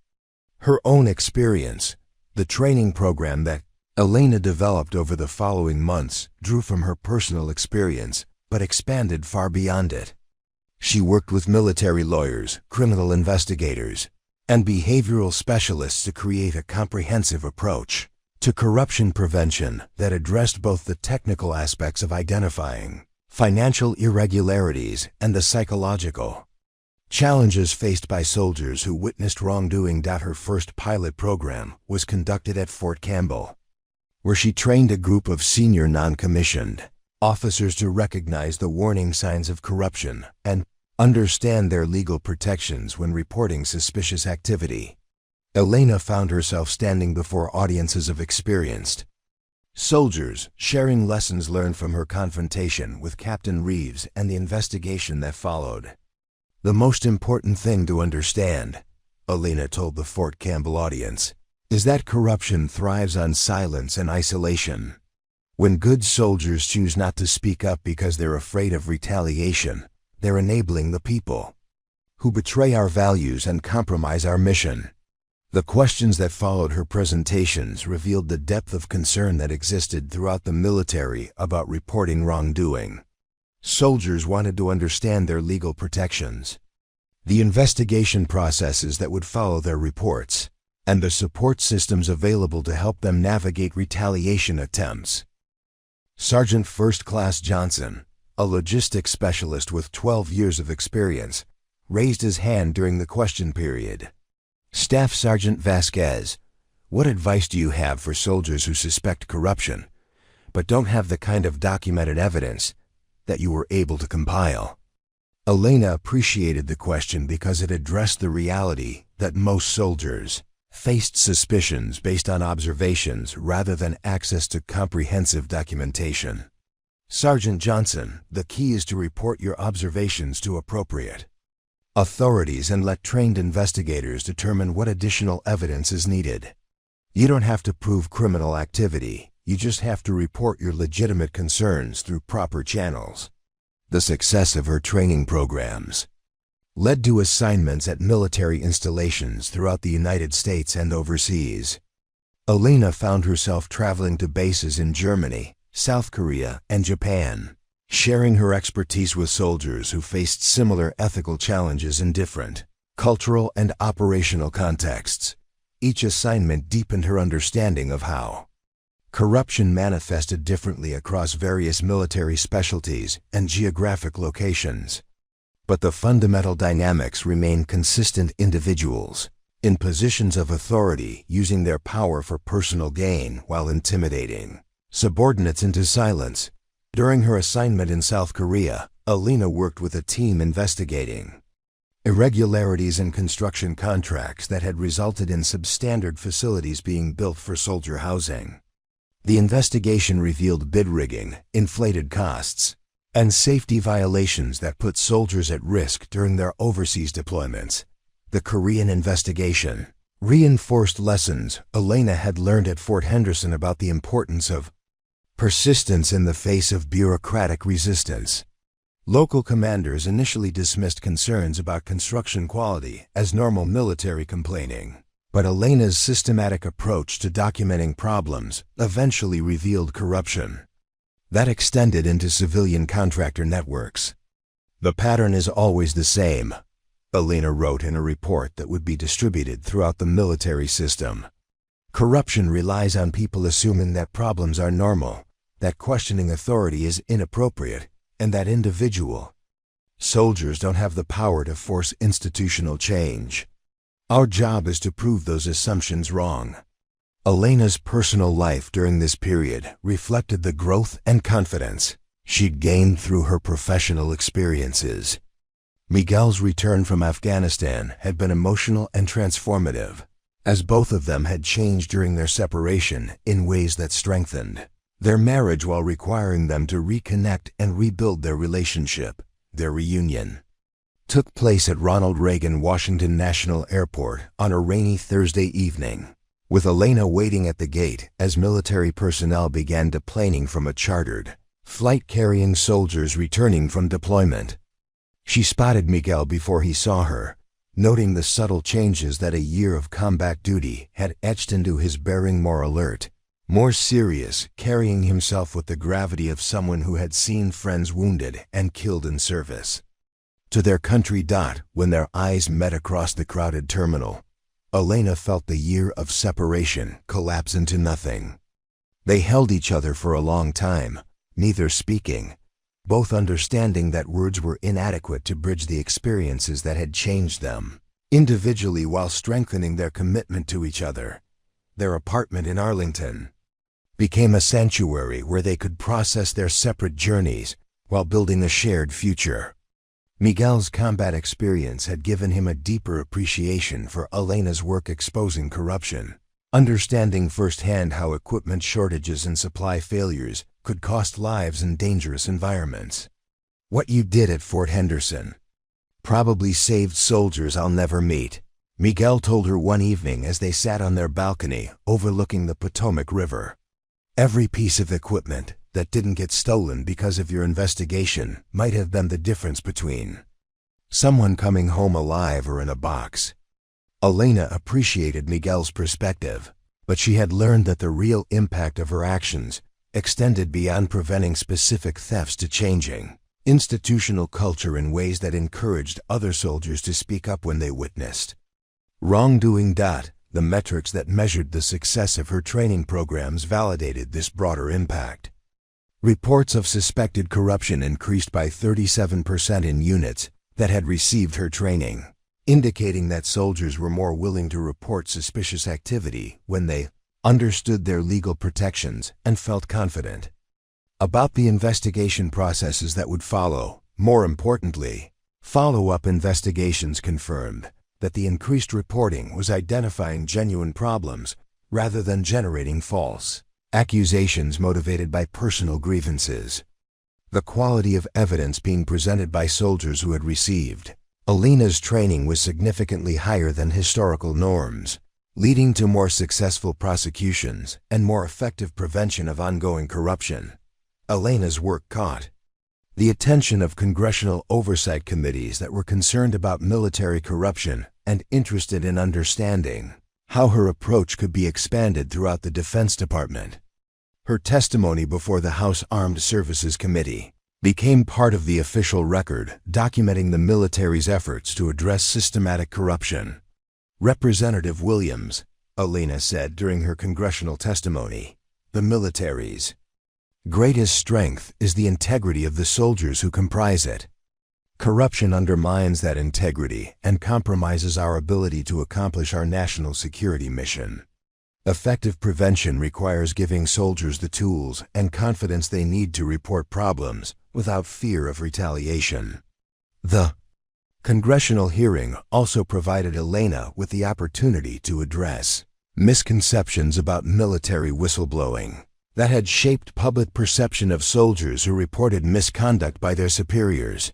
S1: her own experience. The training program that Elena developed over the following months drew from her personal experience, but expanded far beyond it. She worked with military lawyers, criminal investigators, and behavioral specialists to create a comprehensive approach to corruption prevention that addressed both the technical aspects of identifying financial irregularities and the psychological challenges faced by soldiers who witnessed wrongdoing. Her first pilot program was conducted at Fort Campbell, where she trained a group of senior non-commissioned officers to recognize the warning signs of corruption and understand their legal protections when reporting suspicious activity. Elena found herself standing before audiences of experienced soldiers, sharing lessons learned from her confrontation with Captain Reeves and the investigation that followed. "The most important thing to understand," Elena told the Fort Campbell audience, "is that corruption thrives on silence and isolation. When good soldiers choose not to speak up because they're afraid of retaliation, they're enabling the people who betray our values and compromise our mission." The questions that followed her presentations revealed the depth of concern that existed throughout the military about reporting wrongdoing. Soldiers wanted to understand their legal protections, the investigation processes that would follow their reports, and the support systems available to help them navigate retaliation attempts. Sergeant First Class Johnson, a logistics specialist with 12 years of experience, raised his hand during the question period. Staff Sergeant Vasquez, what advice do you have for soldiers who suspect corruption, but don't have the kind of documented evidence that you were able to compile? Elena appreciated the question because it addressed the reality that most soldiers faced suspicions based on observations rather than access to comprehensive documentation. Sergeant Johnson, the key is to report your observations to appropriate authorities and let trained investigators determine what additional evidence is needed. You don't have to prove criminal activity, you just have to report your legitimate concerns through proper channels. The success of her training programs led to assignments at military installations throughout the United States and overseas. Elena found herself traveling to bases in Germany, South Korea, and Japan, sharing her expertise with soldiers who faced similar ethical challenges in different cultural and operational contexts. Each assignment deepened her understanding of how corruption manifested differently across various military specialties and geographic locations. But the fundamental dynamics remain consistent: individuals in positions of authority using their power for personal gain while intimidating subordinates into silence. During her assignment in South Korea, Elena worked with a team investigating irregularities in construction contracts that had resulted in substandard facilities being built for soldier housing. The investigation revealed bid rigging, inflated costs, and safety violations that put soldiers at risk during their overseas deployments. The Korean investigation reinforced lessons Elena had learned at Fort Henderson about the importance of persistence in the face of bureaucratic resistance. Local commanders initially dismissed concerns about construction quality as normal military complaining, but Elena's systematic approach to documenting problems eventually revealed corruption that extended into civilian contractor networks. The pattern is always the same, Elena wrote in a report that would be distributed throughout the military system. Corruption relies on people assuming that problems are normal, that questioning authority is inappropriate, and that individual soldiers don't have the power to force institutional change. Our job is to prove those assumptions wrong. Elena's personal life during this period reflected the growth and confidence she'd gained through her professional experiences. Miguel's return from Afghanistan had been emotional and transformative, as both of them had changed during their separation in ways that strengthened their marriage while requiring them to reconnect and rebuild their relationship. Their reunion took place at Ronald Reagan Washington National Airport on a rainy Thursday evening, with Elena waiting at the gate as military personnel began deplaning from a chartered flight carrying soldiers returning from deployment. She spotted Miguel before he saw her, noting the subtle changes that a year of combat duty had etched into his bearing: more alert, more serious, carrying himself with the gravity of someone who had seen friends wounded and killed in service. To their country. When their eyes met across the crowded terminal, Elena felt the year of separation collapse into nothing. They held each other for a long time, neither speaking, both understanding that words were inadequate to bridge the experiences that had changed them individually while strengthening their commitment to each other. Their apartment in Arlington became a sanctuary where they could process their separate journeys while building a shared future. Miguel's combat experience had given him a deeper appreciation for Elena's work exposing corruption, understanding firsthand how equipment shortages and supply failures could cost lives in dangerous environments. "What you did at Fort Henderson probably saved soldiers I'll never meet," Miguel told her one evening as they sat on their balcony overlooking the Potomac River. "Every piece of equipment that didn't get stolen because of your investigation might have been the difference between someone coming home alive or in a box." Elena appreciated Miguel's perspective, but she had learned that the real impact of her actions extended beyond preventing specific thefts to changing institutional culture in ways that encouraged other soldiers to speak up when they witnessed wrongdoing. The metrics that measured the success of her training programs validated this broader impact. Reports of suspected corruption increased by 37% in units that had received her training, indicating that soldiers were more willing to report suspicious activity when they understood their legal protections and felt confident about the investigation processes that would follow. More importantly, follow-up investigations confirmed that the increased reporting was identifying genuine problems rather than generating false accusations motivated by personal grievances. The quality of evidence being presented by soldiers who had received Elena's training was significantly higher than historical norms, leading to more successful prosecutions and more effective prevention of ongoing corruption. Elena's work caught the attention of congressional oversight committees that were concerned about military corruption and interested in understanding how her approach could be expanded throughout the Defense Department. Her testimony before the House Armed Services Committee became part of the official record documenting the military's efforts to address systematic corruption. Representative Williams, Elena said during her congressional testimony, the military's greatest strength is the integrity of the soldiers who comprise it. Corruption undermines that integrity and compromises our ability to accomplish our national security mission. Effective prevention requires giving soldiers the tools and confidence they need to report problems without fear of retaliation. The congressional hearing also provided Elena with the opportunity to address misconceptions about military whistleblowing that had shaped public perception of soldiers who reported misconduct by their superiors.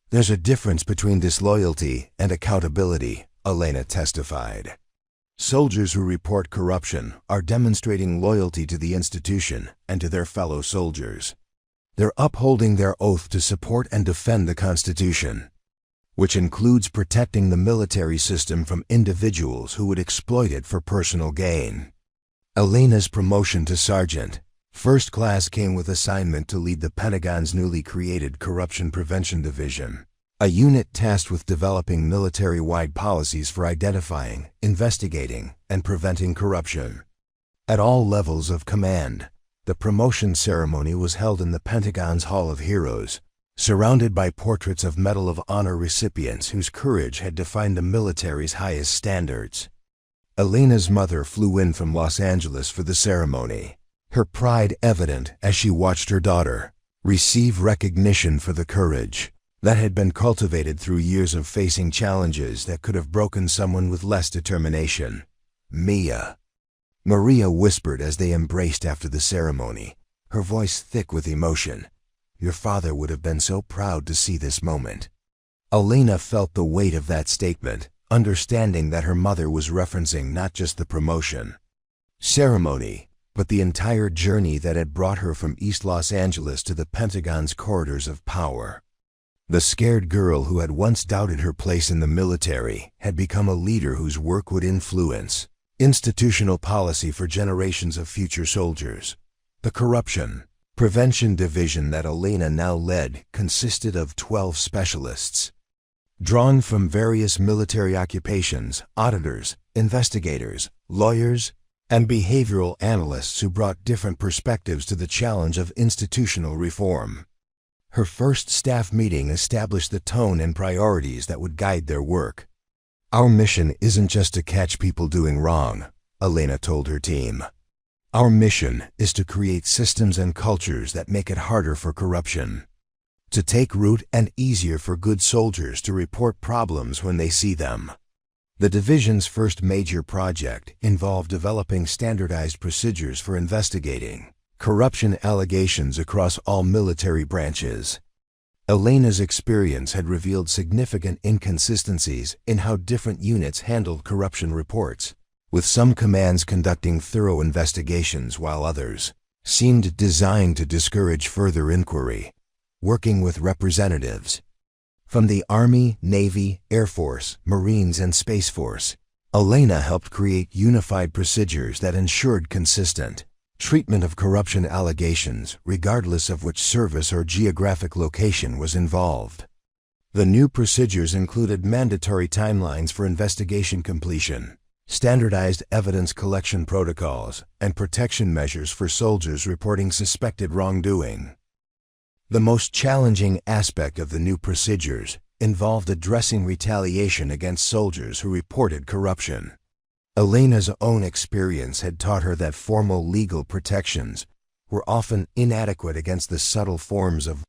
S1: There's a difference between disloyalty and accountability, Elena testified. Soldiers who report corruption are demonstrating loyalty to the institution and to their fellow soldiers. They're upholding their oath to support and defend the Constitution, which includes protecting the military system from individuals who would exploit it for personal gain. Elena's promotion to sergeant, first class, came with assignment to lead the Pentagon's newly created Corruption Prevention Division, a unit tasked with developing military-wide policies for identifying, investigating, and preventing corruption. At all levels of command, the promotion ceremony was held in the Pentagon's Hall of Heroes, surrounded by portraits of Medal of Honor recipients whose courage had defined the military's highest standards. Elena's mother flew in from Los Angeles for the ceremony, her pride evident as she watched her daughter receive recognition for the courage that had been cultivated through years of facing challenges that could have broken someone with less determination. Maria whispered as they embraced after the ceremony, her voice thick with emotion. Your father would have been so proud to see this moment. Elena felt the weight of that statement, understanding that her mother was referencing not just the promotion ceremony, but the entire journey that had brought her from East Los Angeles to the Pentagon's corridors of power. The scared girl who had once doubted her place in the military had become a leader whose work would influence institutional policy for generations of future soldiers. The Corruption Prevention Division that Elena now led consisted of 12 specialists, drawn from various military occupations, auditors, investigators, lawyers, and behavioral analysts who brought different perspectives to the challenge of institutional reform. Her first staff meeting established the tone and priorities that would guide their work. Our mission isn't just to catch people doing wrong, Elena told her team. Our mission is to create systems and cultures that make it harder for corruption to take root and easier for good soldiers to report problems when they see them. The division's first major project involved developing standardized procedures for investigating corruption allegations across all military branches. Elena's experience had revealed significant inconsistencies in how different units handled corruption reports, with some commands conducting thorough investigations while others seemed designed to discourage further inquiry. Working with representatives from the Army, Navy, Air Force, Marines, and Space Force, Elena helped create unified procedures that ensured consistent treatment of corruption allegations regardless of which service or geographic location was involved. The new procedures included mandatory timelines for investigation completion, standardized evidence collection protocols, and protection measures for soldiers reporting suspected wrongdoing. The most challenging aspect of the new procedures involved addressing retaliation against soldiers who reported corruption. Elena's own experience had taught her that formal legal protections were often inadequate against the subtle forms of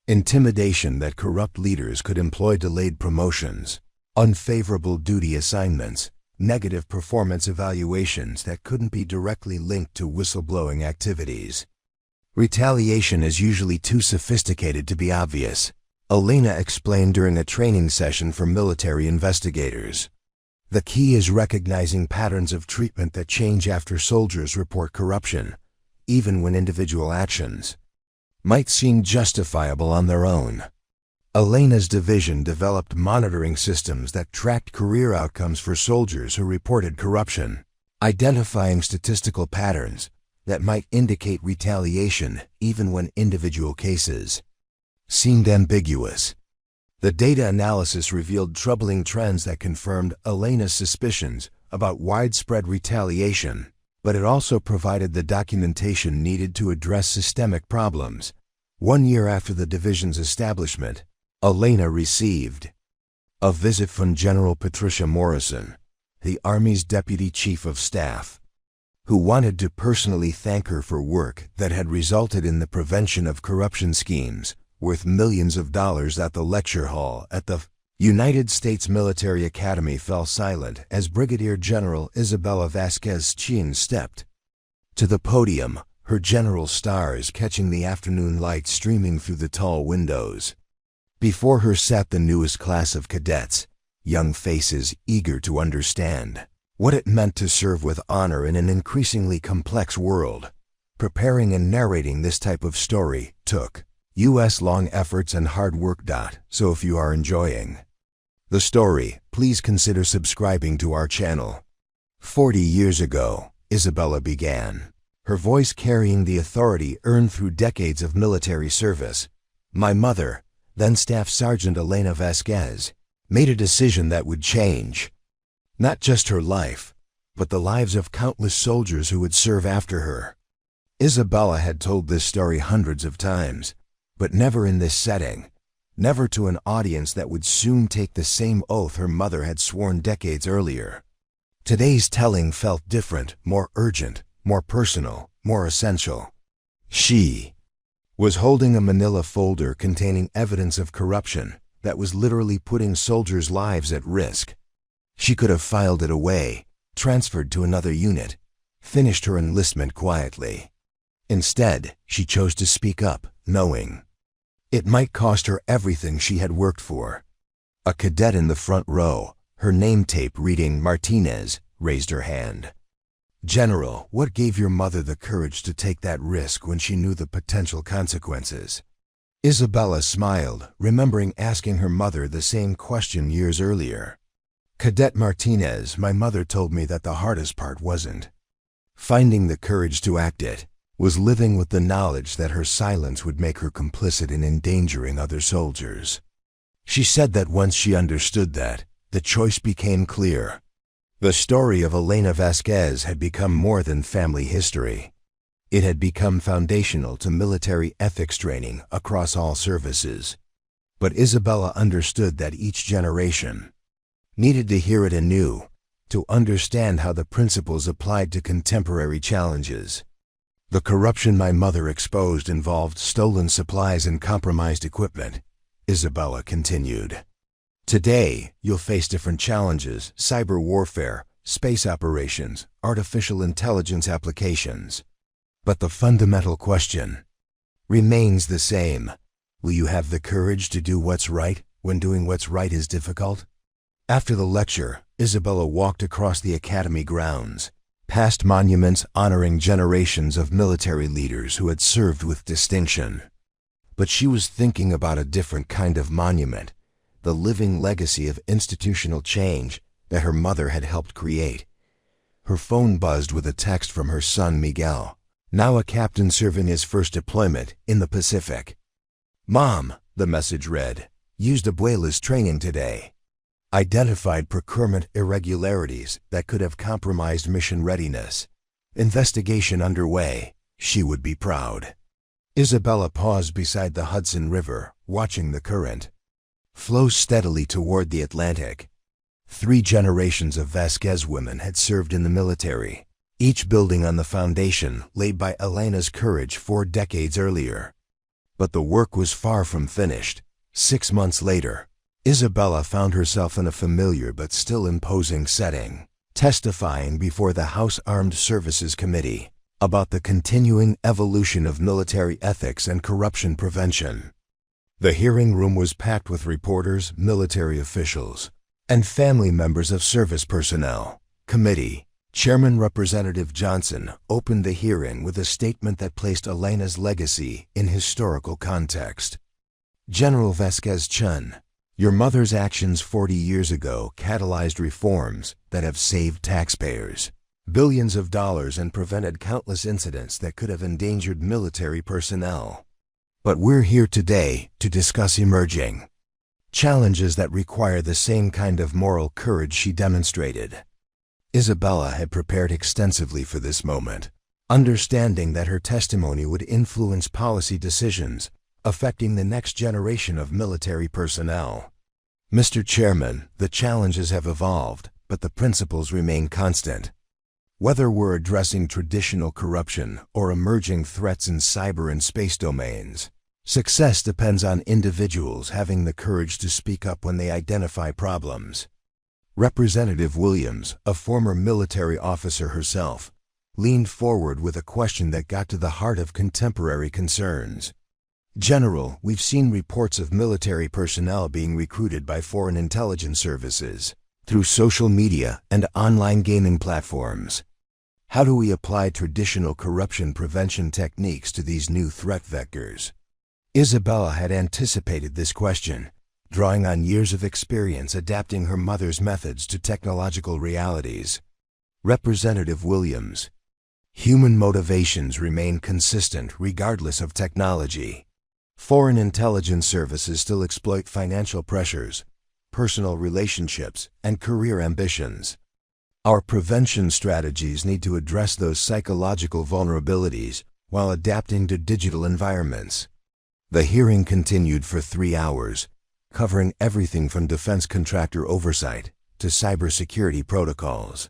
S1: intimidation that corrupt leaders could employ: delayed promotions, unfavorable duty assignments, negative performance evaluations that couldn't be directly linked to whistleblowing activities. Retaliation is usually too sophisticated to be obvious, Elena explained during a training session for military investigators. The key is recognizing patterns of treatment that change after soldiers report corruption, even when individual actions might seem justifiable on their own. Elena's division developed monitoring systems that tracked career outcomes for soldiers who reported corruption, identifying statistical patterns that might indicate retaliation even when individual cases seemed ambiguous. The data analysis revealed troubling trends that confirmed Elena's suspicions about widespread retaliation, but it also provided the documentation needed to address systemic problems. 1 year after the division's establishment, Elena received a visit from General Patricia Morrison, the Army's Deputy Chief of Staff, who wanted to personally thank her for work that had resulted in the prevention of corruption schemes worth millions of dollars. At the lecture hall at the United States Military Academy fell silent as Brigadier General Isabella Vasquez-Chin stepped to the podium, her general stars catching the afternoon light streaming through the tall windows. Before her sat the newest class of cadets, young faces eager to understand what it meant to serve with honor in an increasingly complex world. Preparing and narrating this type of story took US-long efforts and hard work. So if you are enjoying the story, please consider subscribing to our channel. 40 years ago, Isabella began, her voice carrying the authority earned through decades of military service. My mother, then Staff Sergeant Elena Vasquez, made a decision that would change not just her life, but the lives of countless soldiers who would serve after her. Isabella had told this story hundreds of times, but never in this setting, never to an audience that would soon take the same oath her mother had sworn decades earlier. Today's telling felt different, more urgent, more personal, more essential. She was holding a manila folder containing evidence of corruption that was literally putting soldiers' lives at risk. She could have filed it away, transferred to another unit, finished her enlistment quietly. Instead, she chose to speak up, knowing it might cost her everything she had worked for. A cadet in the front row, her name tape reading Martinez, raised her hand. General, what gave your mother the courage to take that risk when she knew the potential consequences? Isabella smiled, remembering asking her mother the same question years earlier. Cadet Martinez, my mother told me that the hardest part wasn't finding the courage to act, it was living with the knowledge that her silence would make her complicit in endangering other soldiers. She said that once she understood that, the choice became clear. The story of Elena Vasquez had become more than family history. It had become foundational to military ethics training across all services. But Isabella understood that each generation needed to hear it anew, to understand how the principles applied to contemporary challenges. The corruption my mother exposed involved stolen supplies and compromised equipment, Isabella continued. Today, you'll face different challenges: cyber warfare, space operations, artificial intelligence applications. But the fundamental question remains the same. Will you have the courage to do what's right when doing what's right is difficult? After the lecture, Isabella walked across the academy grounds, past monuments honoring generations of military leaders who had served with distinction. But she was thinking about a different kind of monument, the living legacy of institutional change that her mother had helped create. Her phone buzzed with a text from her son Miguel, now a captain serving his first deployment in the Pacific. Mom, the message read, used Abuela's training today. identified procurement irregularities that could have compromised mission readiness. Investigation underway. She would be proud. Isabella paused beside the Hudson River, watching the current flow steadily toward the Atlantic. 3 generations of Vasquez women had served in the military, each building on the foundation laid by Elena's courage 4 decades earlier. But the work was far from finished. 6 months later, Isabella found herself in a familiar but still imposing setting, testifying before the House Armed Services Committee about the continuing evolution of military ethics and corruption prevention. The hearing room was packed with reporters, military officials, and family members of service personnel. Committee Chairman Representative Johnson opened the hearing with a statement that placed Elena's legacy in historical context. General Vasquez Chun, your mother's actions 40 years ago catalyzed reforms that have saved taxpayers billions of dollars and prevented countless incidents that could have endangered military personnel. But we're here today to discuss emerging challenges that require the same kind of moral courage she demonstrated. Isabella had prepared extensively for this moment, understanding that her testimony would influence policy decisions affecting the next generation of military personnel. Mr. Chairman, the challenges have evolved, but the principles remain constant. Whether we're addressing traditional corruption or emerging threats in cyber and space domains, success depends on individuals having the courage to speak up when they identify problems. Representative Williams, a former military officer herself, leaned forward with a question that got to the heart of contemporary concerns. General, we've seen reports of military personnel being recruited by foreign intelligence services through social media and online gaming platforms. How do we apply traditional corruption prevention techniques to these new threat vectors? Isabella had anticipated this question, drawing on years of experience adapting her mother's methods to technological realities. Representative Williams, human motivations remain consistent regardless of technology. Foreign intelligence services still exploit financial pressures, personal relationships, and career ambitions. Our prevention strategies need to address those psychological vulnerabilities while adapting to digital environments. The hearing continued for 3 hours, covering everything from defense contractor oversight to cybersecurity protocols.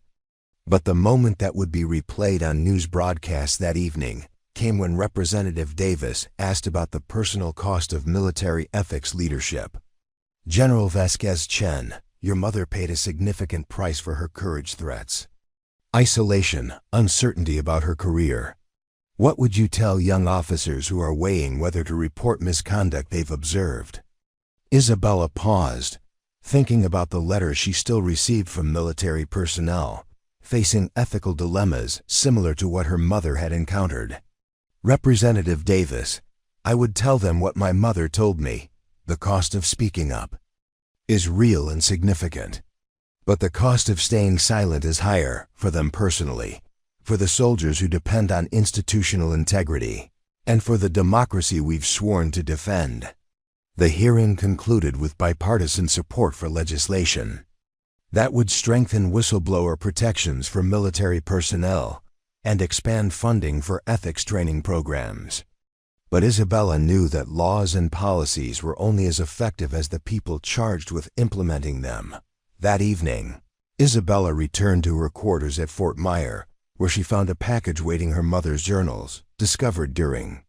S1: But the moment that would be replayed on news broadcasts that evening came when Representative Davis asked about the personal cost of military ethics leadership. General Vasquez Chen, your mother paid a significant price for her courage threats. Isolation, uncertainty about her career. What would you tell young officers who are weighing whether to report misconduct they've observed? Isabella paused, thinking about the letters she still received from military personnel, facing ethical dilemmas similar to what her mother had encountered. Representative Davis, I would tell them what my mother told me. The cost of speaking up is real and significant. But the cost of staying silent is higher, for them personally, for the soldiers who depend on institutional integrity, and for the democracy we've sworn to defend. The hearing concluded with bipartisan support for legislation that would strengthen whistleblower protections for military personnel and expand funding for ethics training programs. But Isabella knew that laws and policies were only as effective as the people charged with implementing them. That evening, Isabella returned to her quarters at Fort Myer, where she found a package waiting her mother's journals, discovered during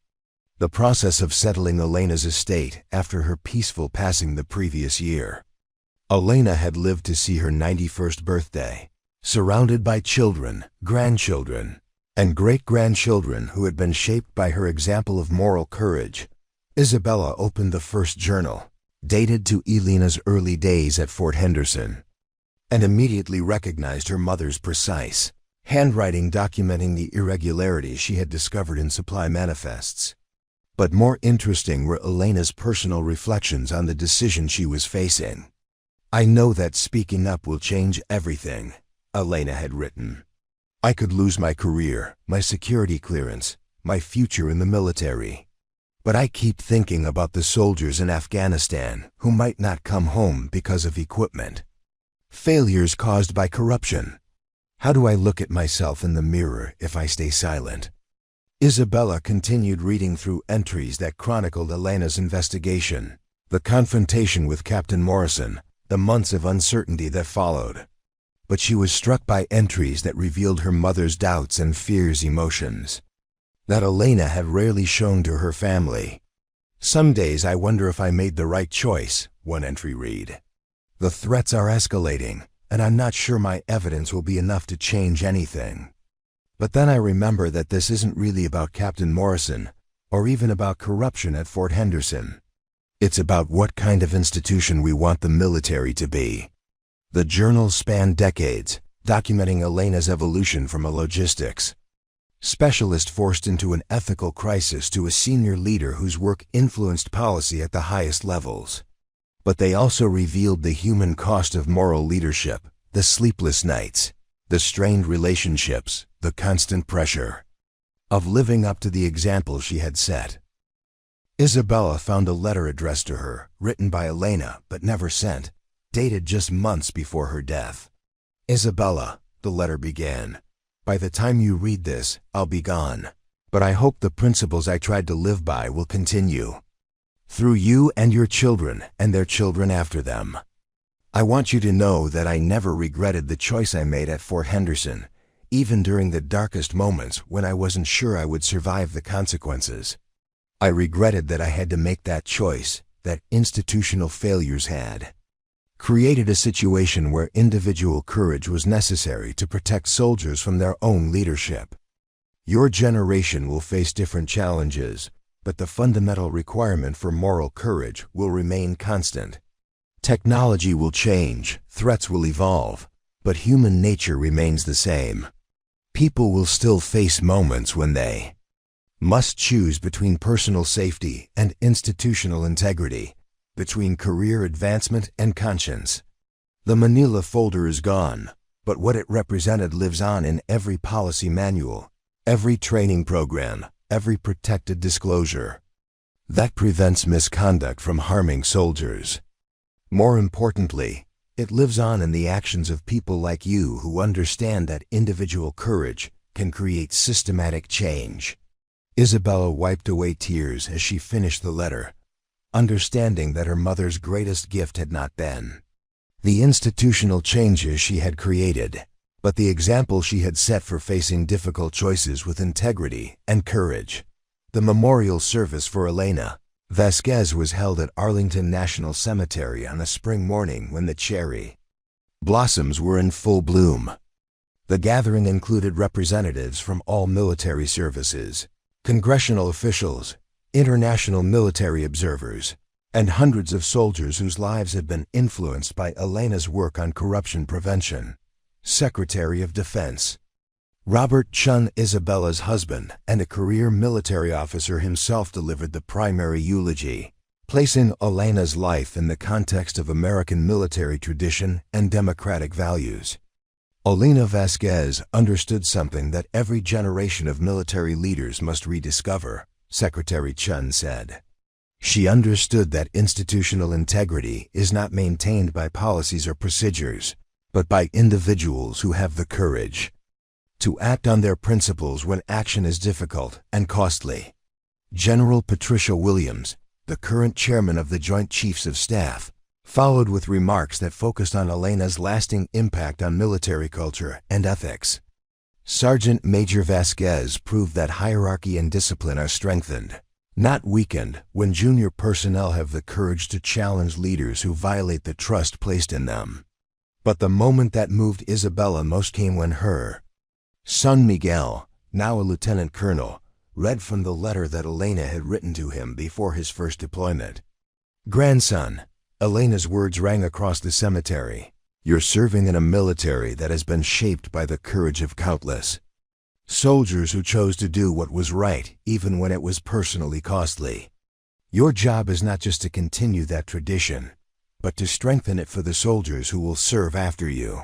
S1: the process of settling Elena's estate after her peaceful passing the previous year. Elena had lived to see her 91st birthday, surrounded by children, grandchildren, and great-grandchildren who had been shaped by her example of moral courage. Isabella opened the first journal, dated to Elena's early days at Fort Henderson, and immediately recognized her mother's precise handwriting documenting the irregularities she had discovered in supply manifests. But more interesting were Elena's personal reflections on the decision she was facing. I know that speaking up will change everything, Elena had written. I could lose my career, my security clearance, my future in the military. But I keep thinking about the soldiers in Afghanistan who might not come home because of equipment Failures caused by corruption. How do I look at myself in the mirror if I stay silent? Isabella continued reading through entries that chronicled Elena's investigation, the confrontation with Captain Morrison, the months of uncertainty that followed. But she was struck by entries that revealed her mother's doubts and fears, emotions that Elena had rarely shown to her family. "Some days I wonder if I made the right choice," one entry read. "The threats are escalating, and I'm not sure my evidence will be enough to change anything. But then I remember that this isn't really about Captain Morrison, or even about corruption at Fort Henderson. It's about what kind of institution we want the military to be." The journal spanned decades, documenting Elena's evolution from a logistics specialist forced into an ethical crisis to a senior leader whose work influenced policy at the highest levels. But they also revealed the human cost of moral leadership, the sleepless nights, the strained relationships, the constant pressure of living up to the example she had set. Isabella found a letter addressed to her, written by Elena but never sent, dated just months before her death. "Isabella," the letter began, "by the time you read this, I'll be gone. But I hope the principles I tried to live by will continue through you and your children and their children after them. I want you to know that I never regretted the choice I made at Fort Henderson, even during the darkest moments when I wasn't sure I would survive the consequences. I regretted that I had to make that choice, that institutional failures had created a situation where individual courage was necessary to protect soldiers from their own leadership. Your generation will face different challenges, but the fundamental requirement for moral courage will remain constant. Technology will change, threats will evolve, but human nature remains the same. People will still face moments when they must choose between personal safety and institutional integrity, between career advancement and conscience. The manila folder is gone, but what it represented lives on in every policy manual, every training program, every protected disclosure. That prevents misconduct from harming soldiers. More importantly, it lives on in the actions of people like you who understand that individual courage can create systematic change." Isabella wiped away tears as she finished the letter, understanding that her mother's greatest gift had not been the institutional changes she had created, but the example she had set for facing difficult choices with integrity and courage. The memorial service for Elena Vasquez was held at Arlington National Cemetery on a spring morning when the cherry blossoms were in full bloom. The gathering included representatives from all military services, congressional officials, international military observers, and hundreds of soldiers whose lives had been influenced by Elena's work on corruption prevention. Secretary of Defense Robert Chun, Isabella's husband and a career military officer himself, delivered the primary eulogy, placing Elena's life in the context of American military tradition and democratic values. Elena Vasquez understood something that every generation of military leaders must rediscover, Secretary Chun said. She understood that institutional integrity is not maintained by policies or procedures, but by individuals who have the courage to act on their principles when action is difficult and costly. General Patricia Williams, the current chairman of the Joint Chiefs of Staff, followed with remarks that focused on Elena's lasting impact on military culture and ethics. Sergeant Major Vasquez proved that hierarchy and discipline are strengthened, not weakened, when junior personnel have the courage to challenge leaders who violate the trust placed in them. But the moment that moved Isabella most came when her son Miguel, now a lieutenant colonel, read from the letter that Elena had written to him before his first deployment. "Grandson," Elena's words rang across the cemetery, "you're serving in a military that has been shaped by the courage of countless soldiers who chose to do what was right even when it was personally costly. Your job is not just to continue that tradition, but to strengthen it for the soldiers who will serve after you."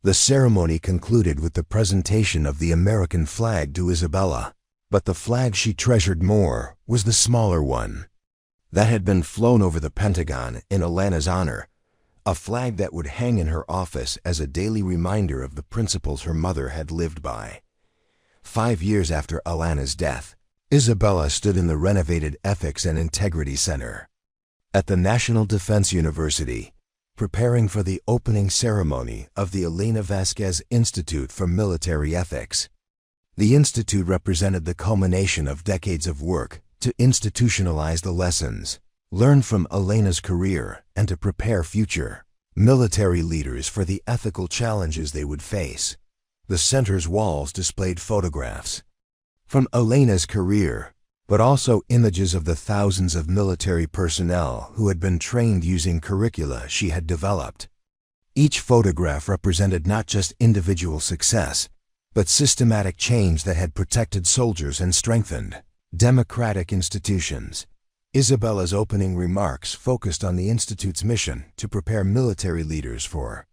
S1: The ceremony concluded with the presentation of the American flag to Isabella, but the flag she treasured more was the smaller one that had been flown over the Pentagon in Elena's honor, a flag that would hang in her office as a daily reminder of the principles her mother had lived by. 5 years after Elena's death, Isabella stood in the renovated Ethics and Integrity Center at the National Defense University, preparing for the opening ceremony of the Elena Vasquez Institute for Military Ethics. The institute represented the culmination of decades of work to institutionalize the lessons learned from Elena's career and to prepare future military leaders for the ethical challenges they would face. The center's walls displayed photographs from Elena's career, but also images of the thousands of military personnel who had been trained using curricula she had developed. Each photograph represented not just individual success, but systematic change that had protected soldiers and strengthened democratic institutions. Isabella's opening remarks focused on the Institute's mission to prepare military leaders for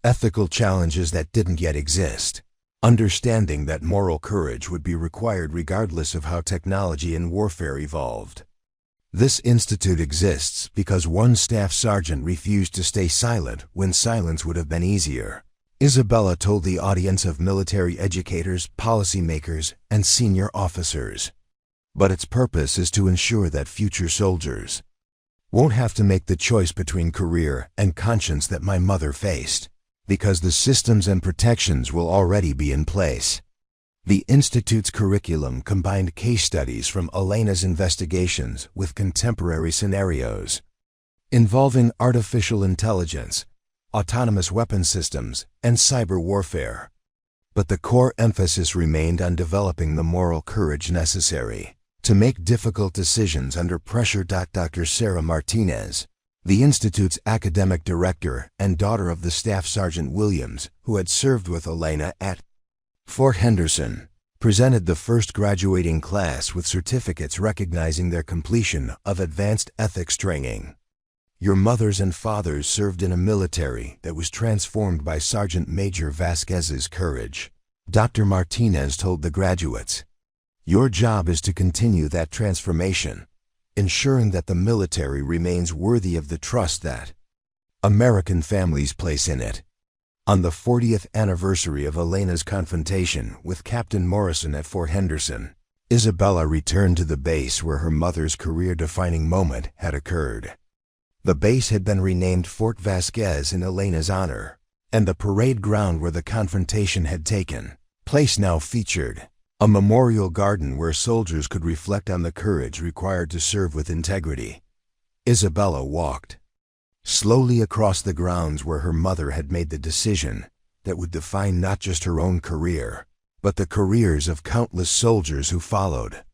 S1: ethical challenges that didn't yet exist, understanding that moral courage would be required regardless of how technology and warfare evolved. This institute exists because one staff sergeant refused to stay silent when silence would have been easier. Isabella told the audience of military educators, policymakers, and senior officers. But its purpose is to ensure that future soldiers won't have to make the choice between career and conscience that my mother faced, because the systems and protections will already be in place. The Institute's curriculum combined case studies from Elena's investigations with contemporary scenarios involving artificial intelligence, autonomous weapon systems, and cyber warfare. But the core emphasis remained on developing the moral courage necessary to make difficult decisions under pressure. Dr. Sarah Martinez, the Institute's academic director and daughter of the Staff Sergeant Williams, who had served with Elena at Fort Henderson, presented the first graduating class with certificates recognizing their completion of advanced ethics training. Your mothers and fathers served in a military that was transformed by Sergeant Major Vasquez's courage. Dr. Martinez told the graduates, "Your job is to continue that transformation, ensuring that the military remains worthy of the trust that American families place in it." On the 40th anniversary of Elena's confrontation with Captain Morrison at Fort Henderson, Isabella returned to the base where her mother's career-defining moment had occurred. The base had been renamed Fort Vasquez in Elena's honor, and the parade ground where the confrontation had taken place now featured a memorial garden where soldiers could reflect on the courage required to serve with integrity. Isabella walked slowly across the grounds where her mother had made the decision that would define not just her own career, but the careers of countless soldiers who followed.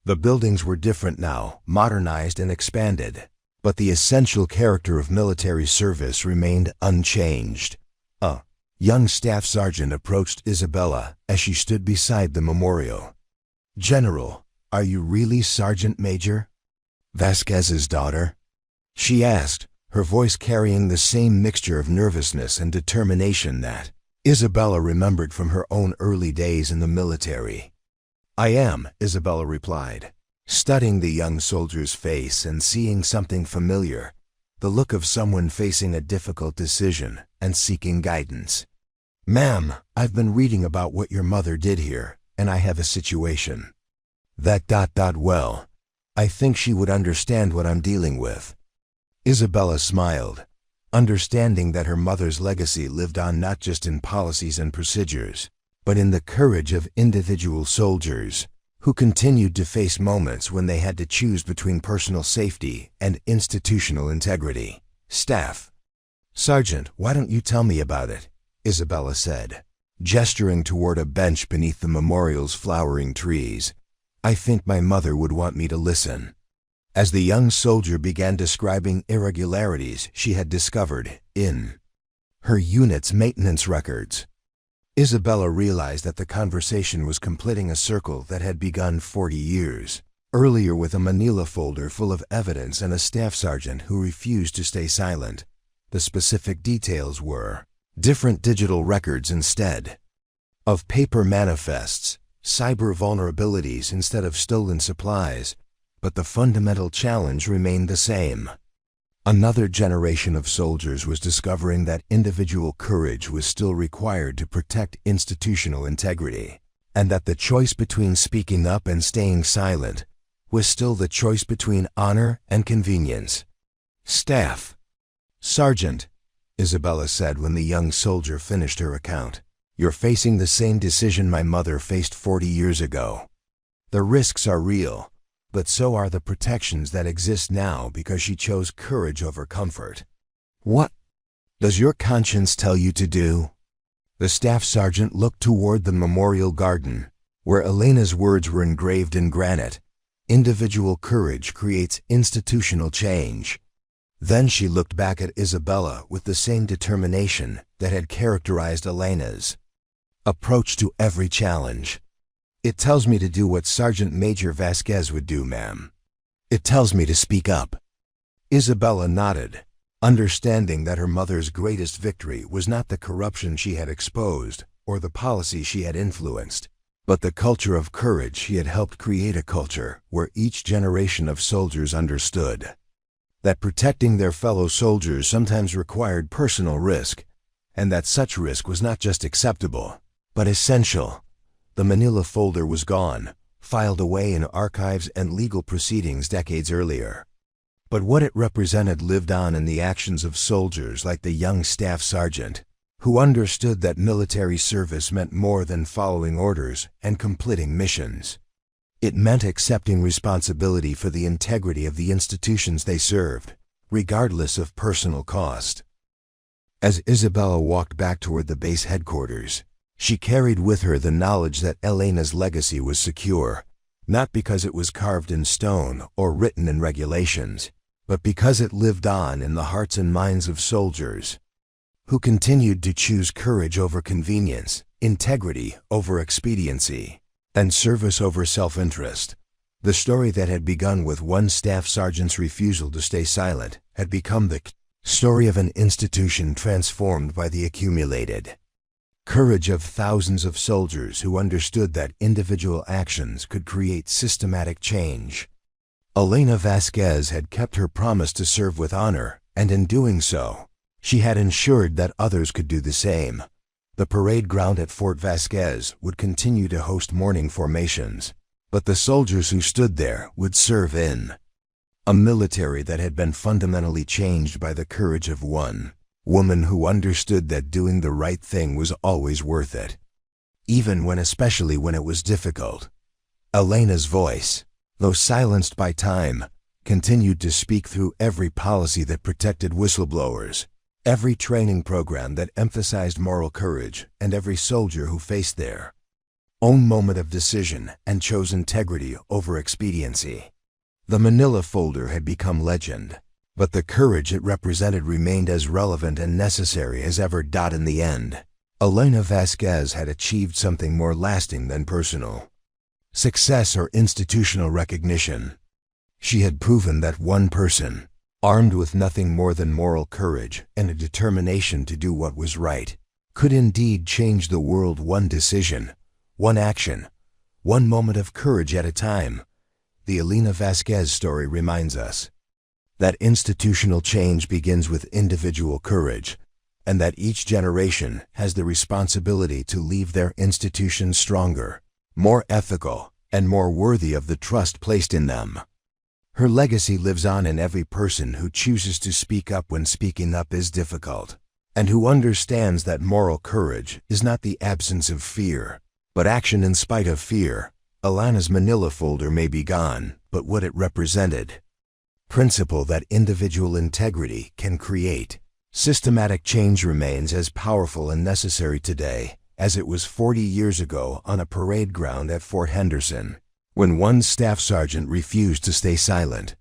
S1: The buildings were different now, modernized and expanded, but the essential character of military service remained unchanged. A young staff sergeant approached Isabella as she stood beside the memorial. "General, are you really Sergeant Major Vasquez's daughter?" she asked, her voice carrying the same mixture of nervousness and determination that Isabella remembered from her own early days in the military. "I am," Isabella replied, studying the young soldier's face and seeing something familiar, the look of someone facing a difficult decision and seeking guidance. "Ma'am, I've been reading about what your mother did here, and I have a situation. Well, I think she would understand what I'm dealing with." Isabella smiled, understanding that her mother's legacy lived on not just in policies and procedures, but in the courage of individual soldiers who continued to face moments when they had to choose between personal safety and institutional integrity. "Staff Sergeant, why don't you tell me about it?" Isabella said, gesturing toward a bench beneath the memorial's flowering trees. "I think my mother would want me to listen." As the young soldier began describing irregularities she had discovered in her unit's maintenance records, Isabella realized that the conversation was completing a circle that had begun 40 years earlier with a manila folder full of evidence and a staff sergeant who refused to stay silent. The specific details were different digital records instead of paper manifests, cyber vulnerabilities instead of stolen supplies, but the fundamental challenge remained the same. Another generation of soldiers was discovering that individual courage was still required to protect institutional integrity, and that the choice between speaking up and staying silent was still the choice between honor and convenience. "Staff Sergeant," Isabella said when the young soldier finished her account, "you're facing the same decision my mother faced 40 years ago. The risks are real, but so are the protections that exist now because she chose courage over comfort. What does your conscience tell you to do?" The staff sergeant looked toward the memorial garden, where Elena's words were engraved in granite. "Individual courage creates institutional change." Then she looked back at Isabella with the same determination that had characterized Elena's approach to every challenge. "It tells me to do what Sergeant Major Vasquez would do, ma'am. It tells me to speak up." Isabella nodded, understanding that her mother's greatest victory was not the corruption she had exposed or the policy she had influenced, but the culture of courage she had helped create, a culture where each generation of soldiers understood that protecting their fellow soldiers sometimes required personal risk, and that such risk was not just acceptable, but essential. The manila folder was gone, filed away in archives and legal proceedings decades earlier. But what it represented lived on in the actions of soldiers like the young staff sergeant, who understood that military service meant more than following orders and completing missions. It meant accepting responsibility for the integrity of the institutions they served, regardless of personal cost. As Isabella walked back toward the base headquarters, she carried with her the knowledge that Elena's legacy was secure, not because it was carved in stone or written in regulations, but because it lived on in the hearts and minds of soldiers who continued to choose courage over convenience, integrity over expediency, and service over self-interest. The story that had begun with one staff sergeant's refusal to stay silent had become the story of an institution transformed by the accumulated courage of thousands of soldiers who understood that individual actions could create systematic change. Elena Vasquez had kept her promise to serve with honor, and in doing so, she had ensured that others could do the same. The parade ground at Fort Vasquez would continue to host morning formations, but the soldiers who stood there would serve in a military that had been fundamentally changed by the courage of one woman who understood that doing the right thing was always worth it, especially when it was difficult. Elena's voice, though silenced by time, continued to speak through every policy that protected whistleblowers, every training program that emphasized moral courage, and every soldier who faced their own moment of decision and chose integrity over expediency. The manila folder had become legend, but the courage it represented remained as relevant and necessary as ever. In the end, Elena Vasquez had achieved something more lasting than personal success or institutional recognition. She had proven that one person, armed with nothing more than moral courage and a determination to do what was right, could indeed change the world, one decision, one action, one moment of courage at a time. The Elena Vasquez story reminds us that institutional change begins with individual courage, and that each generation has the responsibility to leave their institutions stronger, more ethical, and more worthy of the trust placed in them. Her legacy lives on in every person who chooses to speak up when speaking up is difficult, and who understands that moral courage is not the absence of fear, but action in spite of fear. Elena's manila folder may be gone, but what it represented, principle that individual integrity can create systematic change, remains as powerful and necessary today as it was 40 years ago on a parade ground at Fort Henderson, when one staff sergeant refused to stay silent.